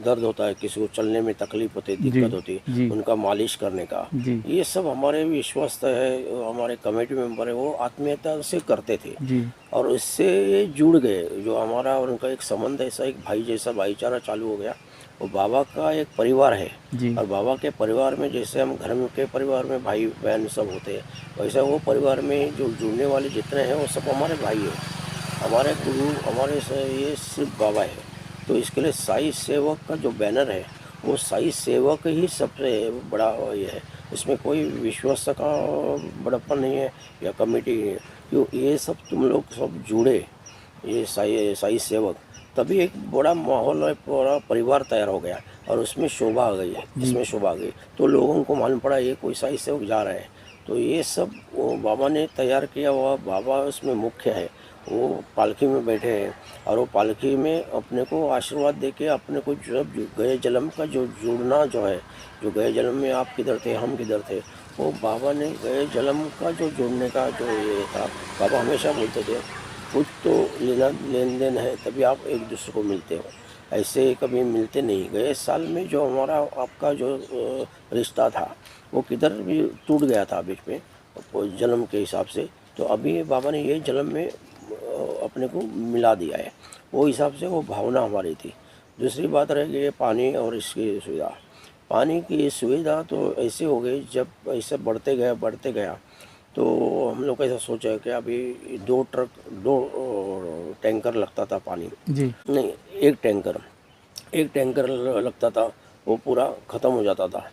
दर्द होता है, किसी को चलने में तकलीफ होती है, दिक्कत होती है, उनका मालिश करने का, ये सब हमारे विश्वस्त है, हमारे कमेटी मेंबर है, वो आत्मीयता से करते थे। और इससे ये जुड़ गए, जो हमारा और उनका एक संबंध ऐसा, एक भाई जैसा भाईचारा चालू हो गया। वो बाबा का एक परिवार है, और बाबा के परिवार में जैसे हम घर में के परिवार में भाई बहन सब होते हैं, वैसे वो परिवार में जो जुड़ने वाले जितने हैं वो सब हमारे भाई हैं, हमारे गुरु, हमारे से ये सिर्फ बाबा है। तो इसके लिए साई सेवक का जो बैनर है वो साई सेवक ही सबसे बड़ा ये है, इसमें कोई विश्वास का बड़प्पन नहीं है या कमेटी है। क्यों ये सब तुम लोग सब जुड़े, ये साई सेवक, तभी एक बड़ा माहौल है, पूरा परिवार तैयार हो गया और उसमें शोभा आ गई है, इसमें शोभा आ गई। तो लोगों को मालूम पड़ा ये कोई साई सेवक जा रहा है। तो ये सब वो बाबा ने तैयार किया हुआ, बाबा उसमें मुख्य है, वो पालकी में बैठे हैं और वो पालकी में अपने को आशीर्वाद देके अपने को जब गए जन्म का जो जुड़ना जो है, जो गए जन्म में आप किधर थे हम किधर थे, वो बाबा ने गए जन्म का जो जुड़ने का जो ये था। बाबा हमेशा बोलते थे कुछ तो लेन देन है तभी आप एक दूसरे को मिलते हो। ऐसे कभी मिलते नहीं। गए साल में जो हमारा आपका जो रिश्ता था वो किधर भी टूट गया था बीच में वो जन्म के हिसाब से, तो अभी बाबा ने ये जन्म में अपने को मिला दिया है। वो हिसाब से वो भावना हमारी थी। दूसरी बात रह गई पानी और इसकी सुविधा। पानी की सुविधा तो ऐसे हो गई, जब ऐसे बढ़ते गया तो हम लोग ऐसा सोचा कि अभी 2 टैंकर लगता था पानी, जी। नहीं एक टैंकर लगता था, वो पूरा ख़त्म हो जाता था।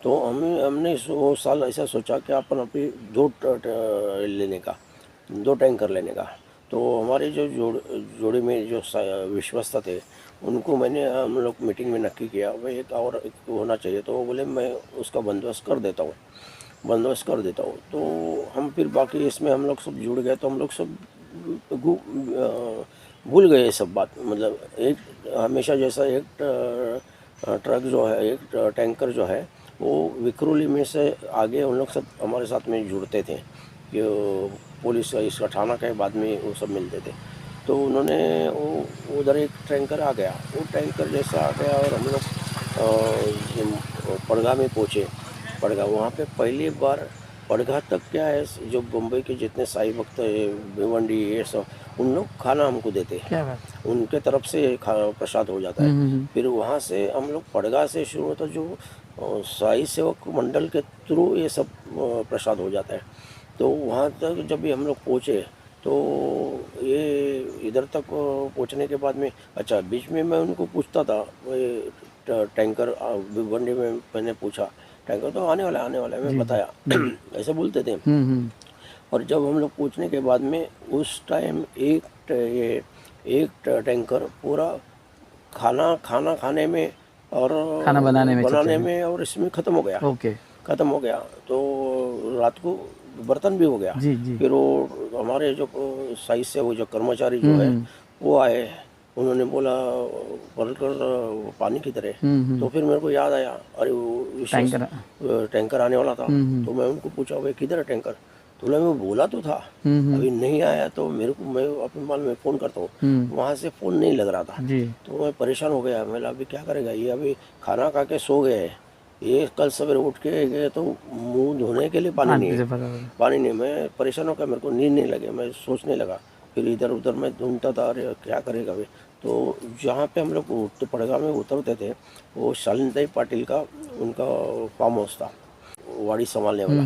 तो हमने वो साल ऐसा सोचा कि अपन अभी 2 टैंकर लेने का। तो हमारे जो जोड़ी में जो विश्वस्त थे उनको हम लोग मीटिंग में नक्की किया भाई एक होना चाहिए। तो वो बोले मैं उसका बंदोबस्त कर देता हूँ। तो हम फिर बाकी इसमें हम लोग सब जुड़ गए, तो हम लोग सब भूल गए सब बात। मतलब एक हमेशा जैसा एक ट्रक जो है, एक टैंकर जो है वो विक्रोली में से आगे उन लोग सब हमारे साथ में जुड़ते थे कि पुलिस इसका थाना के बाद में वो सब मिलते थे। तो उन्होंने वो उधर एक टैंकर आ गया, वो टैंकर जैसा आ गया और हम लोग पड़गा में पहुँचे। पड़गा वहाँ पे पहली बार पड़गा तक क्या है, जो बम्बई के जितने साई भक्त भिवंडी ये सब उन लोग खाना हमको देते हैं, क्या बात। उनके तरफ से प्रसाद हो जाता है। फिर वहाँ से हम लोग पड़गा से शुरू होता, जो साई सेवक मंडल के थ्रू ये सब प्रसाद हो जाता है। तो वहाँ तक जब भी हम लोग पहुँचे तो ये इधर तक पहुँचने के बाद में अच्छा बीच में मैं उनको पूछता था, टैंकर भिवंडी में मैंने पूछा टैंकर तो आने वाला है मैं बताया ऐसे बोलते थे। और जब हम लोग पूछने के बाद में उस टाइम एक टैंकर पूरा खाना खाने में और खाना बनाने में और इसमें ख़त्म हो गया। ओके। ख़त्म हो गया तो रात को बर्तन भी हो गया। जी जी। फिर वो हमारे जो साइज से वो जो कर्मचारी जो है वो आए, उन्होंने बोला पलटकर पानी की तरह। तो फिर मेरे को याद आया अरे वो टैंकर आने वाला था। तो मैं उनको पूछा भाई किधर है टैंकर, तो मैं बोला तो था अभी नहीं आया। तो मेरे को मैं अपने माल में फ़ोन करता हूँ, वहाँ से फ़ोन नहीं लग रहा था। तो मैं परेशान हो गया, मैं अभी क्या करेगा ये, अभी खाना खा के सो गए, ये कल सवेरे उठ के गए तो मुंह धोने के लिए पानी नहीं। मैं परेशान हो गया, मेरे को नींद नहीं लगे, मैं सोचने लगा। फिर इधर उधर मैं ढूंढता था अरे क्या करेगा भाई। तो जहाँ पे हम लोग पड़गा में उतरते थे वो शालिनीताई पाटिल का उनका फार्म हाउस था, वाड़ी संभालने वाला।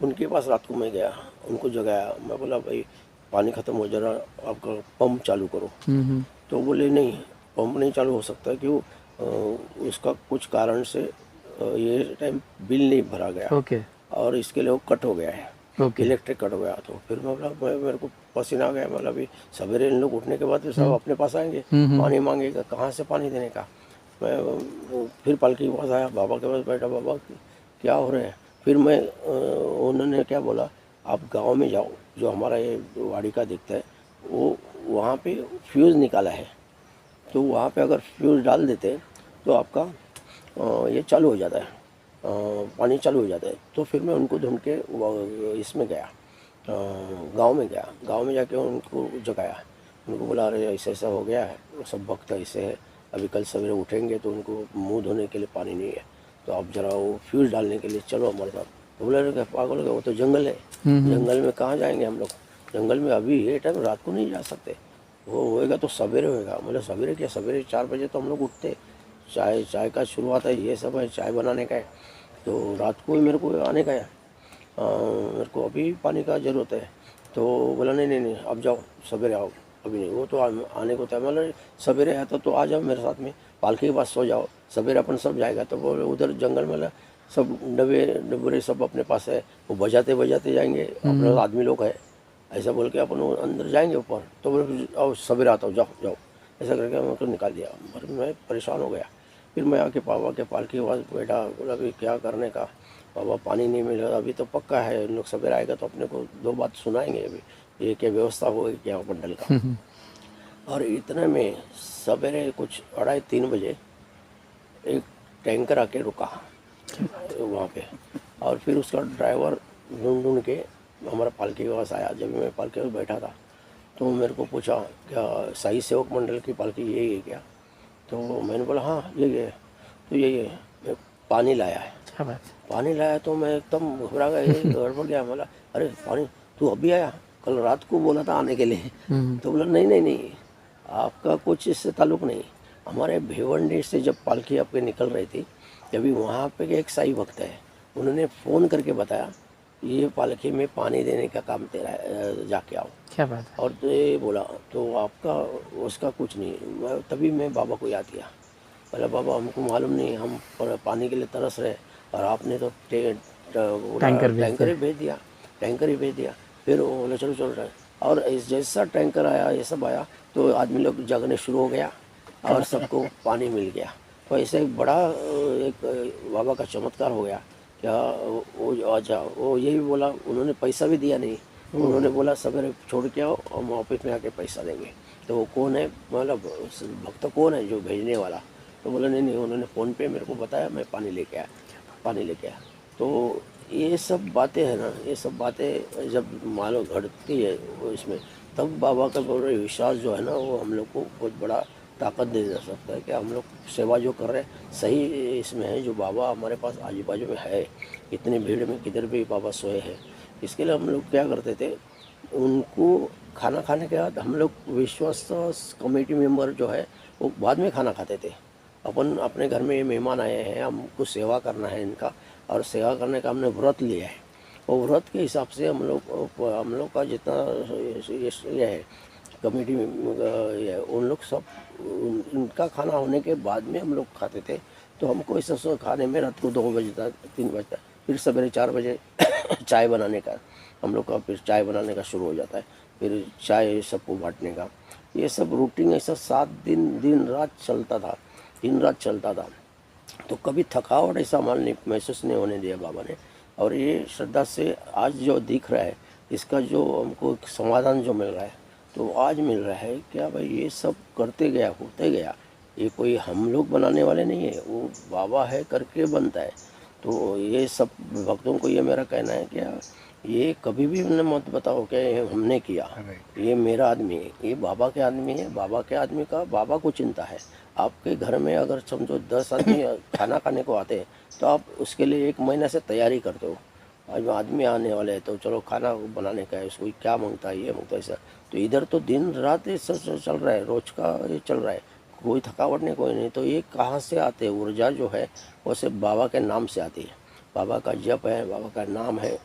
उनके पास रात को मैं गया, उनको जगाया, मैं बोला भाई पानी ख़त्म हो जा रहा, आपका पंप चालू करो। तो बोले नहीं पंप नहीं चालू हो सकता, क्यों उसका कुछ कारण से ये टाइम बिल नहीं भरा गया और इसके लिए वो कट हो गया है, इलेक्ट्रिक कट हो गया। तो फिर मैं बोला मेरे को पसीना आ गया, मतलब अभी सवेरे इन लोग उठने के बाद सब अपने पास आएंगे, पानी मांगेगा, कहाँ से पानी देने का। मैं फिर पालकी के पास आया, बाबा के पास बैठा, बाबा क्या हो रहा है। फिर मैं उन्होंने क्या बोला, आप गांव में जाओ, जो हमारा ये वाड़ी का दिखता है वो वहाँ पे फ्यूज़ निकाला है, तो वहाँ पे अगर फ्यूज़ डाल देते तो आपका ये चालू हो जाता है, पानी चालू हो जाता है। तो फिर मैं उनको ढूंढ के इसमें गया, गांव में गया, गांव में जाके उनको जगाया, उनको बोला अरे ऐसा ऐसा हो गया है, सब वक्त ऐसे है, अभी कल सवेरे उठेंगे तो उनको मुंह धोने के लिए पानी नहीं है, तो आप जरा वो फ्यूज़ डालने के लिए चलो हमारे साथ। तो बोले अरे पागल हो गया, वो तो जंगल है, जंगल में कहाँ जाएंगे हम लोग, जंगल में अभी ये टाइम रात को नहीं जा सकते, वो होएगा तो सवेरे होएगा। बोले सवेरे क्या, सवेरे 4 बजे तो हम लोग उठते, चाय का शुरुआत है, ये सब है, चाय बनाने का है, तो रात को ही मेरे को आने का है, मेरे को अभी पानी का ज़रूरत है। तो बोला नहीं अब जाओ सवेरे आओ, अभी नहीं, वो तो आने को था। मतलब सवेरे आता तो आ जाओ मेरे साथ में, पालकी के पास सो जाओ, सवेरे अपन सब जाएगा। तो वो उधर जंगल में सब डबरे सब अपने पास है, वो बजाते जाएंगे, अपने आदमी लोग है, ऐसा बोल के अपन अंदर जाएंगे ऊपर। तो बोले आओ सवेरे आता हूँ, जाओ ऐसा करके मेरे को निकाल दिया। मैं परेशान हो गया। फिर मैं आके पापा के पालकी के पास बैठा, बोला अभी क्या करने का, पापा पानी नहीं मिल रहा, अभी तो पक्का है, इन लोग सवेरे आएगा तो अपने को 2 बात सुनाएंगे, अभी ये क्या व्यवस्था होगी क्या मंडल का। और इतने में सवेरे कुछ 2:30-3 बजे एक टैंकर आके रुका वहाँ पे, और फिर उसका ड्राइवर ढूंढ के हमारा पालकी के पास आया। जब मैं पालकी में बैठा था तो मेरे को पूछा क्या साई सेवक मंडल की पालकी यही है क्या। तो मैंने बोला हाँ ये तो ये मैं पानी लाया है। क्या बात। पानी लाया तो मैं एकदम घबरा गया, ये गड़बड़ गया। बोला अरे पानी तू अभी आया, कल रात को बोला था आने के लिए। तो बोला नहीं नहीं नहीं, आपका कुछ इससे ताल्लुक़ नहीं। हमारे भिवंडी से जब पालकी आपके निकल रही थी तभी वहाँ पे एक साईं भक्त है, उन्होंने फ़ोन करके बताया ये पालकी में पानी देने का काम तेरा है, जाके आओ। क्या बात है। और तो ये बोला तो आपका उसका कुछ नहीं। तभी मैं बाबा को याद किया, बोला बाबा हमको मालूम नहीं, हम पानी के लिए तरस रहे और आपने तो टैंकर ही भेज दिया, टैंकर ही भेज दिया। फिर वो बोले चलो चल रहे। और जैसा टैंकर आया ये सब आया तो आदमी लोग जगने शुरू हो गया और सबको पानी मिल गया। तो ऐसे एक बड़ा एक बाबा का चमत्कार हो गया। क्या वो अच्छा वो यही बोला, उन्होंने पैसा भी दिया नहीं, उन्होंने बोला सवेरे छोड़ के आओ हम ऑफिस में आके पैसा देंगे। तो वो कौन है, मतलब भक्त कौन है जो भेजने वाला? तो बोला नहीं नहीं, उन्होंने फ़ोन पे मेरे को बताया, मैं पानी लेके आया। तो ये सब बातें हैं ना, ये सब बातें जब मानो घटती है वो इसमें, तब बाबा का पूरा विश्वास जो है ना वो हम लोग को बहुत बड़ा ताकत दे जा सकता है कि हम लोग सेवा जो कर रहे हैं सही इसमें है। जो बाबा हमारे पास आजू बाजू में है, इतनी भीड़ में किधर भी बाबा सोए हैं। इसके लिए हम लोग क्या करते थे, उनको खाना खाने के बाद हम लोग विश्वास कमेटी मेंबर जो है वो बाद में खाना खाते थे। अपन अपने घर में ये मेहमान आए हैं, हमको सेवा करना है इनका, और सेवा करने का हमने व्रत लिया है। और व्रत के हिसाब से हम लोग का जितना ये है कमेटी में उन लोग सब उनका खाना होने के बाद में हम लोग खाते थे। तो हमको इस खाने में रात को 2 बजे तक 3 बजे तक, फिर सवेरे 4 बजे चाय बनाने का हम लोग का, फिर चाय बनाने का शुरू हो जाता है, फिर चाय सबको बांटने का। ये सब रूटीन ऐसा 7 दिन रात चलता था, दिन रात चलता था। तो कभी थकावट ऐसा महसूस नहीं होने दिया बाबा ने। और ये श्रद्धा से आज जो दिख रहा है, इसका जो हमको समाधान जो मिल रहा है, तो आज मिल रहा है क्या भाई, ये सब करते गया होते गया, ये कोई हम लोग बनाने वाले नहीं है, वो बाबा है करके बनता है। तो ये सब भक्तों को ये मेरा कहना है कि ये कभी भी उन्हें मत बताओ कि हमने किया, ये मेरा आदमी है, ये बाबा के आदमी है, बाबा के आदमी का बाबा को चिंता है। आपके घर में अगर समझो 10 आदमी खाना खाने को आते हैं तो आप उसके लिए 1 महीने से तैयारी करते हो। आज आदमी आने वाले हैं तो चलो खाना बनाने का है, उसको क्या मांगता है, ये मांगता है ऐसा। तो इधर तो दिन रात ये सब चल रहा है, रोज का ये चल रहा है, कोई थकावट नहीं, कोई नहीं। तो ये कहाँ से आते हैं? ऊर्जा जो है वो सिर्फ बाबा के नाम से आती है, बाबा का जप है, बाबा का नाम है।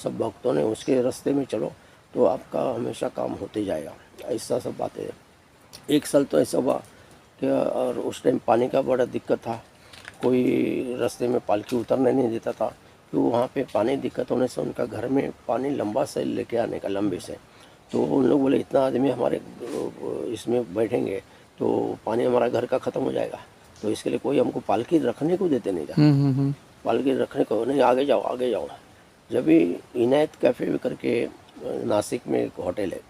सब भक्तों ने उसके रास्ते में चलो तो आपका हमेशा काम होते जाएगा। ऐसा सब बातें। एक साल तो ऐसा हुआ कि और उस टाइम पानी का बड़ा दिक्कत था, कोई रास्ते में पालकी उतरने नहीं देता था। तो वहाँ पे पानी दिक्कत होने से उनका घर में पानी लंबा से लेके आने का, लंबे से। तो उन लोग बोले इतना आदमी हमारे इसमें बैठेंगे तो पानी हमारा घर का ख़त्म हो जाएगा, तो इसके लिए कोई हमको पालकी रखने को देते नहीं था। पालकी रखने को नहीं, आगे जाओ। जब भी इनायत कैफ़े करके नासिक में एक होटल है,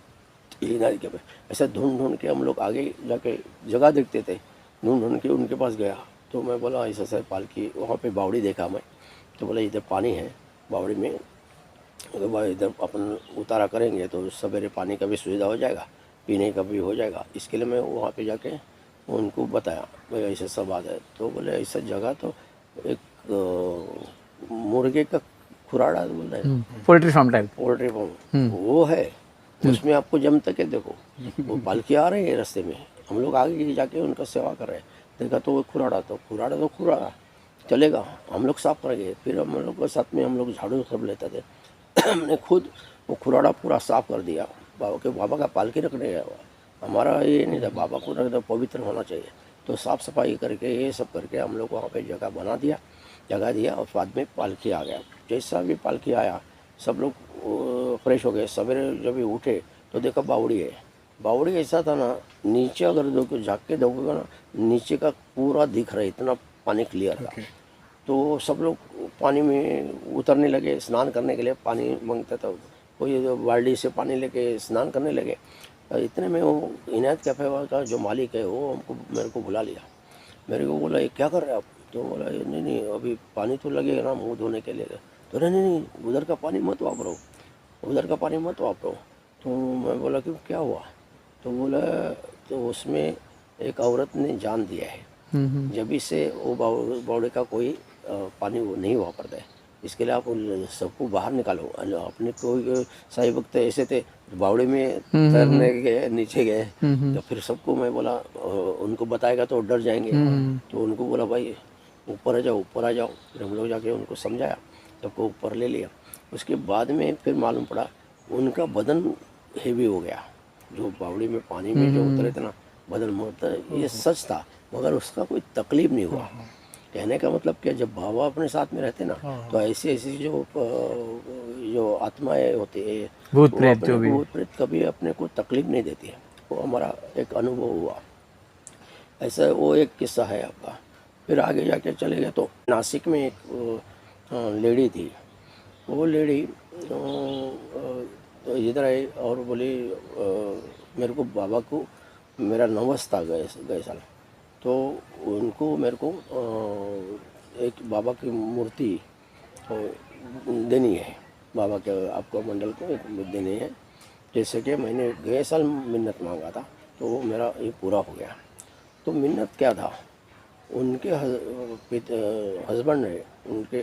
इनायत कैफ़े, ऐसा ढूंढ के हम लोग आगे जाके जगह देखते थे, ढूंढ के उनके पास गया। तो मैं बोला ऐसा सर पालकी, वहाँ पे बावड़ी देखा मैं, तो बोला इधर पानी है बावड़ी में, तो भाई इधर अपन उतारा करेंगे तो सवेरे पानी का भी सुविधा हो जाएगा, पीने का भी हो जाएगा। इसके लिए मैं वहाँ पे जाके उनको बताया भाई ऐसे सब बात है। तो बोले ऐसा जगह तो एक मुर्गे का खुराड़ा बोल रहे हैं, poultry farm type, poultry farm वो है, उसमें आपको जम तक है। देखो वो पालकी आ रही है रास्ते में, हम लोग आगे जाके उनका सेवा कर रहे हैं। देखा तो वो खुराड़ा चलेगा, हम लोग साफ करेंगे। फिर हम लोग के साथ में हम लोग झाड़ू सब लेते थे। हमने खुद वो खुराड़ा पूरा साफ कर दिया। बाबा का पालकी रखने गया हुआ, हमारा ये नहीं था, बाबा को रखना पवित्र होना चाहिए। तो साफ़ सफाई करके ये सब करके हम लोग वहाँ पे जगह दिया और बाद में पालकी आ गया। जैसा भी पालकी आया सब लोग फ्रेश हो गए। सवेरे जब भी उठे तो देखा बावड़ी है। बावड़ी ऐसा था ना, नीचे अगर झाँक के देखोगे ना, नीचे का पूरा दिख रहा है, इतना पानी क्लियर था। तो सब लोग पानी में उतरने लगे, स्नान करने के लिए पानी मांगता था, कोई बाल्टी से पानी लेके स्नान करने लगे। इतने में वो इनायत कैफ़े का जो मालिक है वो मेरे को बुला लिया। मेरे को बोला ये क्या कर रहे हैं आप? तो बोला नहीं अभी पानी तो लगेगा ना मुँह धोने के लिए। तो नहीं उधर का पानी मत वापरो। तो मैं बोला कि क्या हुआ? तो बोला तो उसमें एक औरत ने जान दिया है। जब से वो बावड़े का कोई पानी वो नहीं वापरता है। इसके लिए आप उन सबको बाहर निकालो। अपने कोई साई भक्त ऐसे थे बावड़े में तैरने गए, नीचे गए, तो फिर सबको मैं बोला उनको बताएगा तो डर जाएंगे, तो उनको बोला भाई ऊपर आ जाओ, ऊपर आ जाओ। फिर हम लोग जाके उनको समझाया, सबको ऊपर ले लिया। उसके बाद में फिर मालूम पड़ा उनका बदन हेवी हो गया। जो बावड़ी में पानी में जो उतरे थे ना, बदन मोड़ता, ये सच था, मगर उसका कोई तकलीफ नहीं हुआ। कहने का मतलब कि जब बाबा अपने साथ में रहते ना, तो ऐसी ऐसी जो आत्माएं होती है, भूत प्रेत जो भी भूत प्रेत कभी अपने को तकलीफ नहीं देती है। वो हमारा एक अनुभव हुआ। ऐसा वो एक किस्सा है आपका। फिर आगे जाके चले गए तो नासिक में एक लेडी थी। वो लेडी तो इधर आई और बोली मेरे को बाबा को मेरा नवस था गए साल, तो उनको मेरे को एक बाबा की मूर्ति देनी है, बाबा के आपको मंडल को एक देनी है। जैसे कि मैंने गए साल मिन्नत मांगा था, तो वो मेरा ये पूरा हो गया। तो मिन्नत क्या था, उनके हस्बैंड है उनके,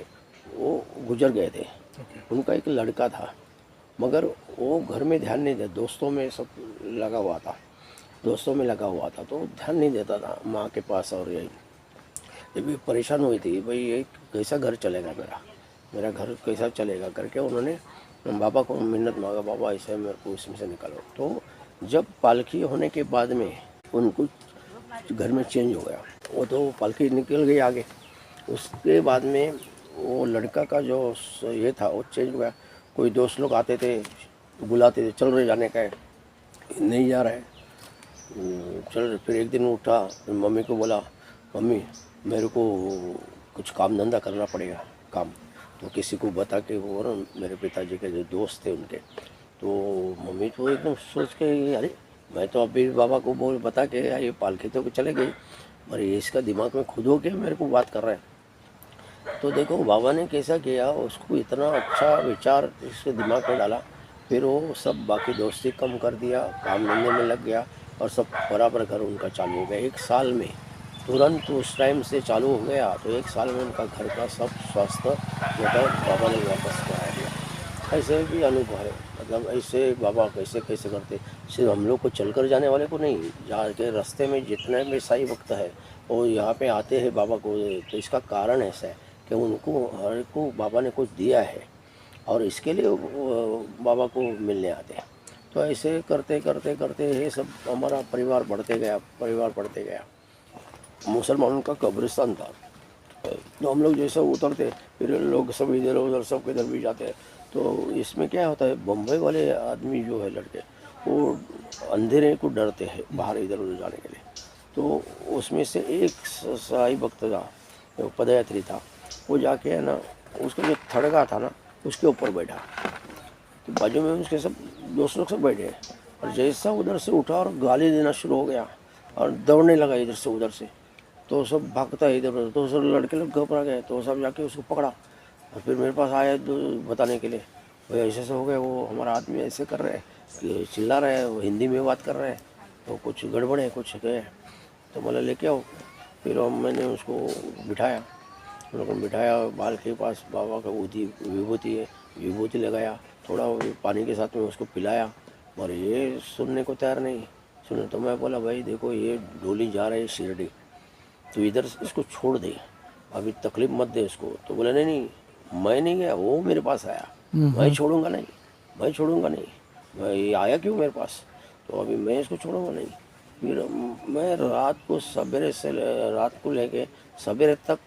वो गुजर गए थे। उनका एक लड़का था, मगर वो घर में ध्यान नहीं देता, दोस्तों में सब लगा हुआ था, तो ध्यान नहीं देता था माँ के पास। और ये भी परेशान हुई थी, भाई ये कैसा घर चलेगा, मेरा घर कैसा चलेगा करके उन्होंने बाबा को मिन्नत मांगा, बाबा ऐसे मेरे को इसमें से निकालो। तो जब पालकी होने के बाद में उनको घर में चेंज हो गया, वो तो पालकी निकल गई आगे। उसके बाद में वो लड़का का जो ये था वो चेंज हो गया। कोई दोस्त लोग आते थे, बुलाते थे, चल रहे जाने का है, नहीं जा रहे, चल। फिर एक दिन उठा, मम्मी को बोला, मम्मी मेरे को कुछ काम धंधा करना पड़ेगा, काम। तो किसी को बता के वो ना मेरे पिताजी के जो दोस्त थे उनके, तो मम्मी तो एकदम सोच के अरे मैं तो अभी बाबा को बता के ये पालकी तो चले गई, और ये इसका दिमाग में खुद हो के मेरे को बात कर रहा है। तो देखो बाबा ने कैसा किया, उसको इतना अच्छा विचार इसके दिमाग में डाला। फिर वो सब बाकी दोस्ती कम कर दिया, काम धंधे में लग गया, और सब बराबर घर उनका चालू हो गया। 1 साल में तुरंत उस टाइम से चालू हो गया, तो 1 साल में उनका घर का सब स्वास्थ्य जो था बाबा ने वापस करा दिया। ऐसे भी अनुभव है, मतलब ऐसे बाबा कैसे कैसे करते। सिर्फ हम लोग को चलकर जाने वाले को नहीं, जाके रास्ते में जितने भी साई भक्त है वो यहाँ पे आते हैं बाबा को, तो इसका कारण ऐसा है कि उनको हर को बाबा ने कुछ दिया है, और इसके लिए बाबा को मिलने आते हैं। तो ऐसे करते करते करते ये सब हमारा परिवार बढ़ते गया। मुसलमानों का कब्रिस्तान था, तो हम लोग जैसे उतरते फिर लोग सब इधर उधर सब किधर भी जाते हैं। तो इसमें क्या होता है, बम्बई वाले आदमी जो है लड़के, वो अंधेरे को डरते हैं बाहर इधर उधर जाने के लिए। तो उसमें से एक साई भक्त था, पदयात्री था, वो जाके है ना उसका जो थड़गा था ना उसके ऊपर बैठा, तो बाजू में उसके सब दोस्त लोग सब बैठे, और जैसा उधर से उठा और गाली देना शुरू हो गया और दौड़ने लगा इधर से उधर से। तो सब भागता है इधर उधर, तो सब लड़के लोग घबरा गए, तो सब जाके उसको पकड़ा और फिर मेरे पास आया बताने के लिए, भाई ऐसे ऐसे हो गया, वो हमारा आदमी ऐसे कर रहे हैं, चिल्ला रहे हैं, वो हिंदी में बात कर रहे हैं, तो कुछ गड़बड़ है, कुछ है। तो बोला लेके आओ। फिर मैंने उसको बिठाया, बाल के पास, बाबा का विभूति है, विभूति लगाया, थोड़ा पानी के साथ में उसको पिलाया, और ये सुनने को तैयार नहीं सुने। तो मैं बोला भाई देखो ये डोली जा रही है शिरडी, तो इधर इसको छोड़ दे, अभी तकलीफ मत दे इसको। तो बोला नहीं मैं नहीं गया, वो मेरे पास आया, मैं छोड़ूंगा नहीं, मैं आया क्यों मेरे पास, तो अभी मैं इसको छोड़ूंगा नहीं। फिर मैं रात को लेके सवेरे तक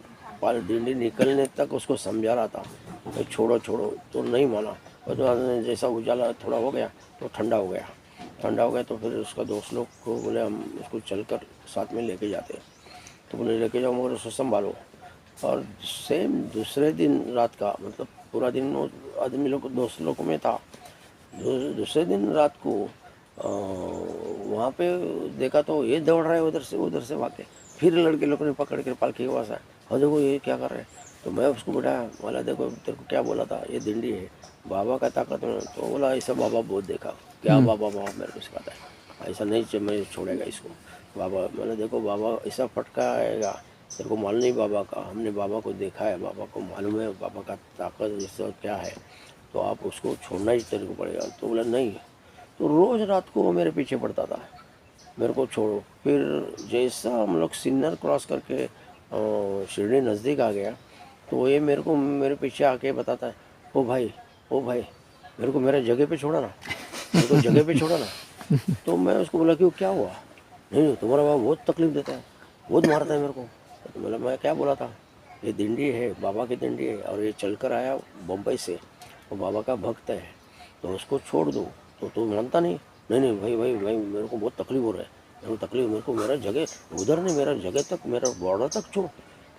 डिंडी निकलने तक उसको समझा रहा था, भाई छोड़ो, तो नहीं माना। और तो जैसा उजाला थोड़ा हो गया तो ठंडा हो गया, तो फिर उसका दोस्त लोग को बोले हम उसको चलकर साथ में लेके जाते हैं। तो बोले लेके जाओ मगर उसको संभालो। और सेम दूसरे दिन रात का, मतलब पूरा दिन वो आदमी लोग दोस्त लोगों में था। दूसरे दिन रात को वहाँ पे देखा तो ये दौड़ रहा है उधर से भागे। फिर लड़के लोगों ने पकड़ के पालकी के पास आया, और देखो ये क्या कर रहे हैं। तो मैं उसको बैठाया, बोला देखो तेरे को क्या बोला था, ये दिंडी है, बाबा का ताकत है। तो बोला ऐसा बाबा बहुत देखा, क्या बाबा मेरे को सिखाता है, ऐसा नहीं मैं छोड़ेगा इसको। बाबा, मैंने देखो बाबा ऐसा फटका आएगा, तेरे को मालूम नहीं बाबा का, हमने बाबा को देखा है, बाबा को मालूम है बाबा का ताकत जैसे क्या है, तो आप उसको छोड़ना ही तेरे को पड़ेगा। तो बोला नहीं। तो रोज़ रात को वो मेरे पीछे पड़ता था, मेरे को छोड़ो। फिर जैसा हम लोग सिन्नर क्रॉस करके शिरडी नज़दीक आ गया, तो ये मेरे को मेरे पीछे आके बताता है, ओ भाई मेरे को मेरे जगह पे छोड़ा ना, मेरे को जगह पे छोड़ा ना। तो मैं उसको बोला कि क्या हुआ? नहीं तुम्हारा बाबा बहुत तकलीफ देता है, बहुत मारता है मेरे को। तो बोला मैं क्या बोला था, ये दिंडी है, बाबा की दिंडी है, और ये चलकर आया बम्बई से, वो बाबा का भक्त है, तो उसको छोड़ दो। तो तू मानता नहीं। नहीं भाई मेरे को बहुत तकलीफ हो रहा है, मेरे को मेरा जगह उधर नहीं, मेरा जगह तक, मेरा बॉर्डर तक छोड़।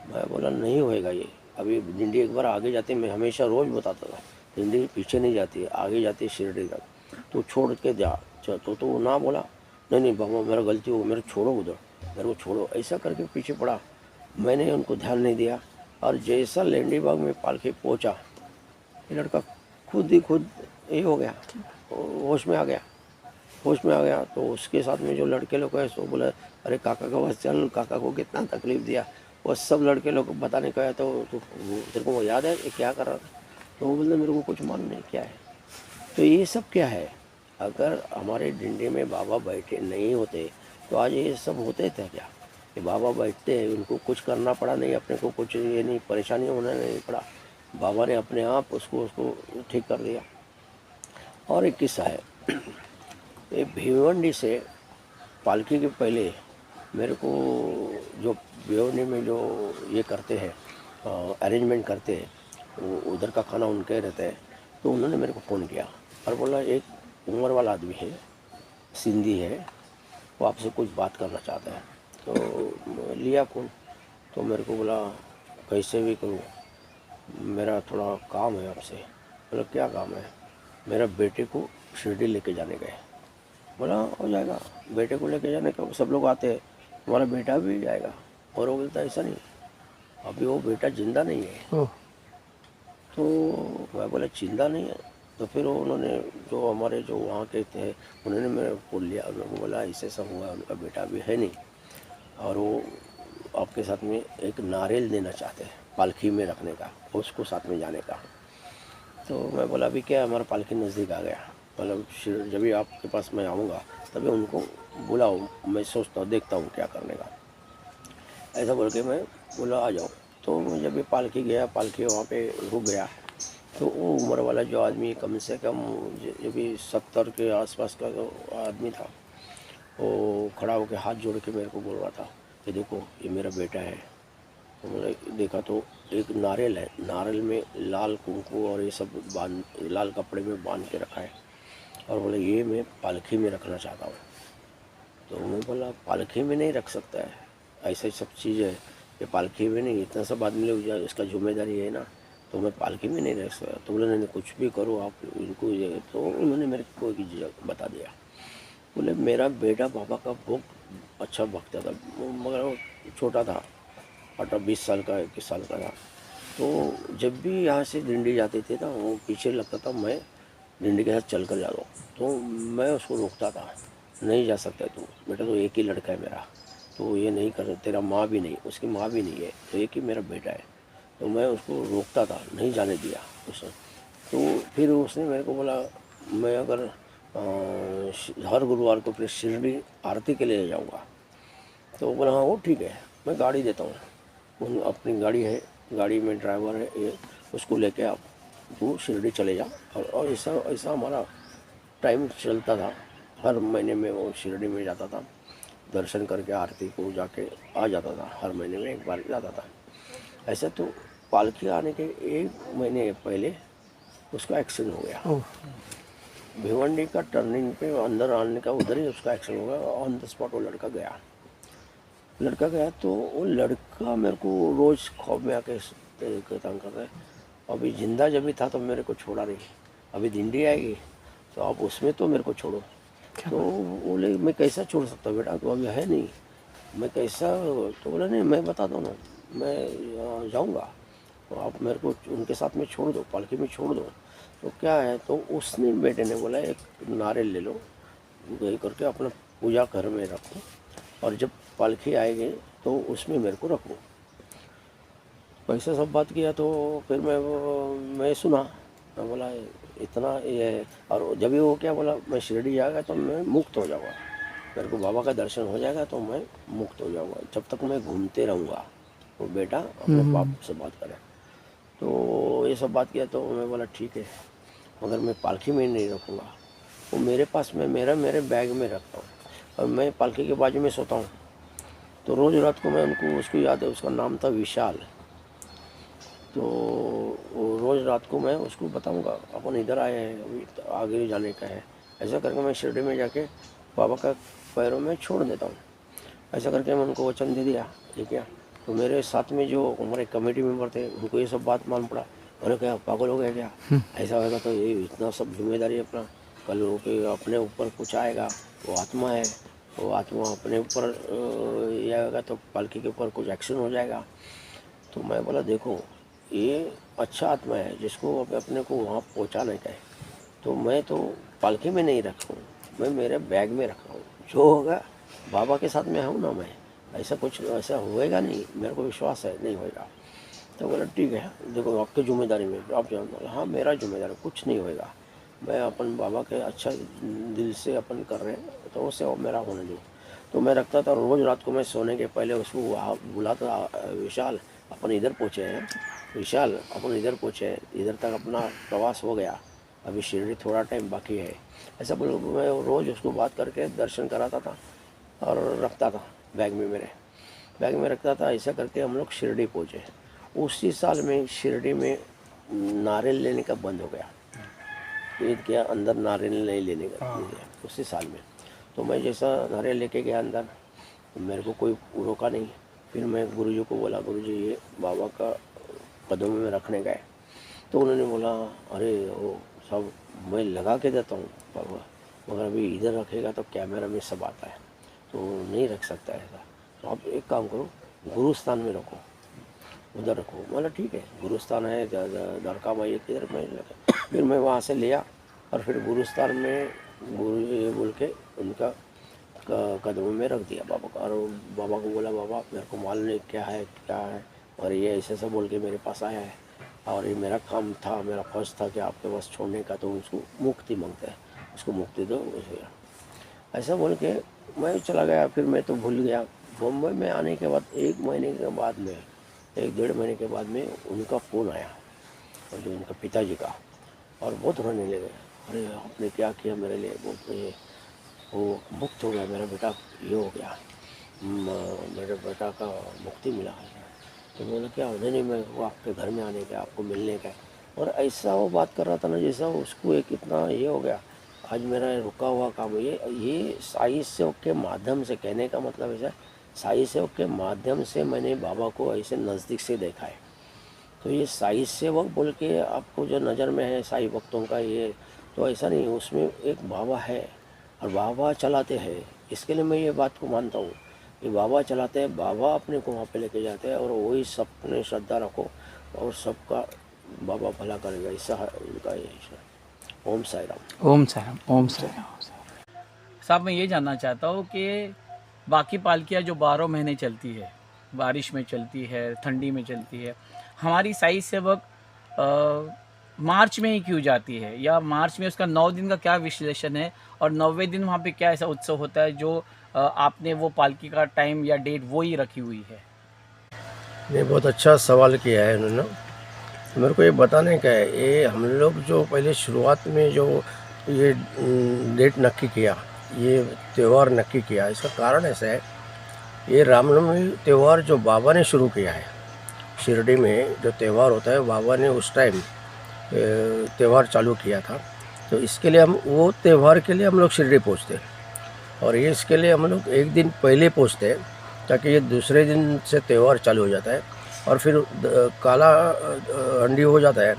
मैं बोला नहीं होएगा ये, अभी दिंडी एक बार आगे जाती, मैं हमेशा रोज़ बताता था, दिंडी पीछे नहीं जाती, आगे जाती है शिरडी तक, तो छोड़ के जा। तो वो ना बोला, नहीं बाबा मेरा गलती हो, मेरे छोड़ो उधर, मेरे को छोड़ो। ऐसा करके पीछे पड़ा, मैंने उनको ध्यान नहीं दिया। और जैसा लेंडी बाग में पालकी पहुंचा, ये लड़का खुद ये हो गया, होश में आ गया। तो उसके साथ में जो लड़के लोग हैं सो बोले, अरे काका का बस चल, काका को कितना तकलीफ दिया। वो सब लड़के लोग बताने को आया, तो तेरे को याद है ये क्या कर रहा था? तो वो बोलते मेरे को कुछ मालूम नहीं क्या है। तो ये सब क्या है? अगर हमारे डिंडी में बाबा बैठे नहीं होते तो आज ये सब होते थे क्या? कि बाबा बैठते हैं, उनको कुछ करना पड़ा नहीं, अपने को कुछ ये नहीं, परेशानी होने नहीं पड़ा, बाबा ने अपने आप उसको ठीक कर दिया। और एक किस्सा है, ये भिवंडी से पालकी के पहले मेरे को जो भिवंडी में जो ये करते हैं, अरेंजमेंट करते हैं, वो उधर का खाना उनके रहता है। तो उन्होंने मेरे को फ़ोन किया और बोला एक उम्र वाला आदमी है, सिंधी है, वो आपसे कुछ बात करना चाहता है। तो लिया फ़ोन, तो मेरे को बोला कैसे भी करूँ, मेरा थोड़ा काम है आपसे। बोला क्या काम है? मेरा बेटे को शिरडी लेके जाने का है। बोला हो जाएगा, बेटे को लेके जाने का सब लोग आते हैं, हमारा बेटा भी जाएगा। और वो बोलता ऐसा नहीं, अभी वो बेटा जिंदा नहीं है। तो मैं बोला जिंदा नहीं है? तो फिर उन्होंने जो हमारे जो वहाँ के थे, उन्होंने मेरे को लिया, उन्होंने बोला ऐसे सब हुआ, उनका बेटा भी है नहीं, और वो आपके साथ में एक नारियल देना चाहते हैं पालकी में रखने का, उसको साथ में जाने का। तो मैं बोला अभी क्या, हमारा पालकी नज़दीक आ गया, मतलब जब भी आपके पास मैं आऊँगा तभी उनको बुलाओ, मैं सोचता हूँ देखता हूँ क्या करने का। ऐसा बोल के मैं बोला आ जाओ। तो जब ये पालकी गया, पालकी वहाँ पे रुक गया, तो वो उम्र वाला जो आदमी कम से कम जो भी 70 के आसपास का जो आदमी था, वो खड़ा होकर हाथ जोड़ के मेरे को बोल रहा था कि देखो ये मेरा बेटा है। तो मैंने देखा तो एक नारियल है, नारियल में लाल कुंकू और ये सब बांध, लाल कपड़े में बांध के रखा है, और बोले ये मैं पालकी में रखना चाहता हूँ। तो मैं बोला पालकी में नहीं रख सकता है, ऐसा सब चीज़ है, ये पालकी में नहीं, इतना सब आदमी लोग इसका जिम्मेदारी है ना, तो मैं पालकी में नहीं रह सकता। तो बोले नहीं कुछ भी करो आप इनको। तो उन्होंने मेरे को एक जगह बता दिया, बोले मेरा बेटा बाबा का बहुत अच्छा भक्त था, मगर वो छोटा था, 18-20 साल का 21 साल का था। तो जब भी यहाँ से दिंडी जाते थे ना, वो पीछे लगता था मैं दिंडी के साथ चल कर जा रहा हूँ। तो मैं उसको रोकता था, नहीं जा सकता तू बेटा, तो एक ही लड़का है मेरा, तो ये नहीं कर, तेरा माँ भी नहीं, उसकी माँ भी नहीं है, तो एक ही मेरा बेटा है। तो मैं उसको रोकता था, नहीं जाने दिया उसने। तो फिर उसने मेरे को बोला मैं अगर हर गुरुवार को फिर शिरडी आरती के लिए जाऊँगा। तो बोला हाँ वो ठीक है, मैं गाड़ी देता हूँ, अपनी गाड़ी है, गाड़ी में ड्राइवर है, ये उसको लेके आप तू शिरडी चले जा। और ऐसा हमारा टाइम चलता था, हर महीने में वो शिरडी में जाता था, दर्शन करके आरती को जाके आ जाता था, हर महीने में एक बार जाता था। ऐसा तो पालकी आने के 1 महीने पहले उसका एक्सीडेंट हो गया, भिवंडी का टर्निंग पे अंदर आने का, उधर ही उसका एक्सीडेंट हो गया, ऑन द स्पॉट वो लड़का गया। तो वो लड़का मेरे को रोज़ ख्वाब में आके तंग करता है, अभी जिंदा जब भी था तो मेरे को छोड़ा नहीं, अभी दिंडी आएगी तो आप उसमें तो मेरे को छोड़ो। तो बोले मैं कैसा छोड़ सकता हूँ बेटा, तो अभी है नहीं, मैं कैसा। तो बोला नहीं मैं बता दो ना, मैं जाऊँगा, तो आप मेरे को उनके साथ में छोड़ दो, पालकी में छोड़ दो। तो क्या है, तो उसने बेटे ने बोला एक नारियल ले लो, गई करके अपना पूजा घर में रखो, और जब पालकी आएगी तो उसमें मेरे को रखो। पैसे सब बात किया तो फिर मैं सुना, मैं बोला इतना ये है। और जब भी वो क्या बोला, मैं शिरडी जाएगा तो मैं मुक्त हो जाऊँगा, मेरे को बाबा का दर्शन हो जाएगा तो मैं मुक्त हो जाऊँगा, जब तक मैं घूमते रहूँगा। वो बेटा अपने बाप से बात करे। तो ये सब बात किया तो मैं बोला ठीक है, मगर मैं पालकी में नहीं रखूँगा। वो मेरे पास में मेरे बैग में रखता हूँ, और मैं पालकी के बाजू में सोता हूँ। तो रोज़ रात को मैं उनको, उसको याद है, उसका नाम था विशाल। तो रोज़ रात को मैं उसको बताऊंगा अपन इधर आए हैं, अभी तो आगे जाने का है। ऐसा करके मैं शिरडी में जाके बाबा का पैरों में छोड़ देता हूँ। ऐसा करके मैं उनको वचन दे दिया, ठीक है। तो मेरे साथ में जो हमारे कमेटी मेंबर थे उनको ये सब बात मान पड़ा। उन्होंने कहा पागल हो गया क्या, ऐसा होगा तो ये इतना सब जिम्मेदारी अपना, कल हो के अपने ऊपर कुछ आएगा, वो आत्मा है, वो आत्मा अपने ऊपर ये आएगा तो पालकी के ऊपर कुछ एक्शन हो जाएगा। तो मैं बोला देखो ये अच्छा आत्मा है जिसको अपने को वहाँ पहुँचाने का है, तो मैं तो पालकी में नहीं रखूँ, मैं मेरे बैग में रखा हूँ। जो होगा बाबा के साथ में हूँ ना मैं, ऐसा कुछ ऐसा होएगा नहीं, मेरे को विश्वास है नहीं होएगा। तो बोला ठीक है, देखो आपकी जिम्मेदारी में आप जान। बोला हाँ मेरा जिम्मेदारी, कुछ नहीं होएगा, मैं अपन बाबा के अच्छा दिल से अपन कर रहे हैं तो उससे मेरा होने दो। तो मैं रखता था रोज़ रात को, मैं सोने के पहले उसको वहाँ बुलाता, विशाल अपन इधर पहुँचे हैं, विशाल अपन इधर पहुँचे हैं, इधर तक अपना प्रवास हो गया, अभी शिरडी थोड़ा टाइम बाकी है। ऐसा बोल मैं रोज़ उसको बात करके दर्शन कराता था और रखता था बैग में, मेरे बैग में रखता था। ऐसा करके हम लोग शिरडी पहुँचे। उसी साल में शिरडी में नारियल लेने का बंद हो गया, ईद के अंदर नारियल नहीं लेने का उसी साल में। तो मैं जैसा नारियल लेके गया अंदर, तो मेरे को कोई रोका नहीं। फिर मैं गुरुजी को बोला, गुरुजी ये बाबा का कदम में रखने गए। तो उन्होंने बोला अरे वो सब मैं लगा के देता हूँ बाबा, मगर अभी इधर रखेगा तो कैमरा में सब आता है तो नहीं रख सकता ऐसा, तो आप एक काम करो गुरु स्थान में रखो, उधर रखो। बोला ठीक है, गुरु स्थान है द्वारका माई किधर में। फिर मैं वहाँ से लिया और फिर गुरु स्थान में गुरु ये बोल के उनका कदमों में रख दिया बाबा का। और बाबा को बोला बाबा मेरे को मालूम नहीं क्या है, और ये ऐसे ऐसा बोल के मेरे पास आया है, और ये मेरा काम था, मेरा फर्ज था कि आपके पास छोड़ने का, तो उसको मुक्ति मांगता है, उसको मुक्ति दो। ऐसा बोल के मैं चला गया। फिर मैं तो भूल गया। बम्बई में आने के बाद 1 महीने के बाद में, 1-1.5 महीने के बाद में उनका फ़ोन आया, और जो उनका पिताजी का, और बहुत रोने लगे। अरे आपने क्या किया मेरे लिए, बहुत ये वो मुक्त हो गया मेरा बेटा, ये हो गया, मेरे बेटा का मुक्ति मिला है। तो बोला क्या होने नहीं, मैं वो आपके घर में आने का, आपको मिलने का। और ऐसा वो बात कर रहा था ना जैसा उसको एक इतना ये हो गया, आज मेरा रुका हुआ काम। ये साई सेवक के माध्यम से, कहने का मतलब ऐसा, साई सेवक के माध्यम से मैंने बाबा को ऐसे नज़दीक से देखा है। तो ये साई सेवक बोल के आपको जो नज़र में है साई भक्तों का, ये तो ऐसा नहीं, उसमें एक बाबा है और बाबा चलाते हैं। इसके लिए मैं ये बात को मानता हूँ कि बाबा चलाते हैं, बाबा अपने को वहाँ पे लेके जाते हैं, और वही सब ने श्रद्धा रखो और सबका बाबा भला करेगा। ऐसा है उनका ये। ओम साई राम। ओम साई राम, ओम साई राम। साहब मैं ये जानना चाहता हूँ कि बाकी पालकियाँ जो 12 महीने चलती है, बारिश में चलती है, ठंडी में चलती है, हमारी साई सेवक मार्च में ही क्यों जाती है, या मार्च में उसका 9 दिन का क्या विश्लेषण है, और 9वें दिन वहाँ पे क्या ऐसा उत्सव होता है जो आपने वो पालकी का टाइम या डेट वो ही रखी हुई है? नहीं, बहुत अच्छा सवाल किया है उन्होंने। मेरे को ये बताने का है, ये हम लोग जो पहले शुरुआत में जो ये डेट नक्की किया, ये त्यौहार नक्की किया, इसका कारण ऐसा है, ये रामनवमी त्यौहार जो बाबा ने शुरू किया है, शिरडी में जो त्यौहार होता है, बाबा ने उस टाइम त्यौहार चालू किया था। तो इसके लिए हम वो त्यौहार के लिए हम लोग शिरडी पहुँचते, और ये इसके लिए हम लोग 1 दिन पहले पहुँचते हैं, ताकि ये दूसरे दिन से त्यौहार चालू हो जाता है, और फिर काला हंडी हो जाता है,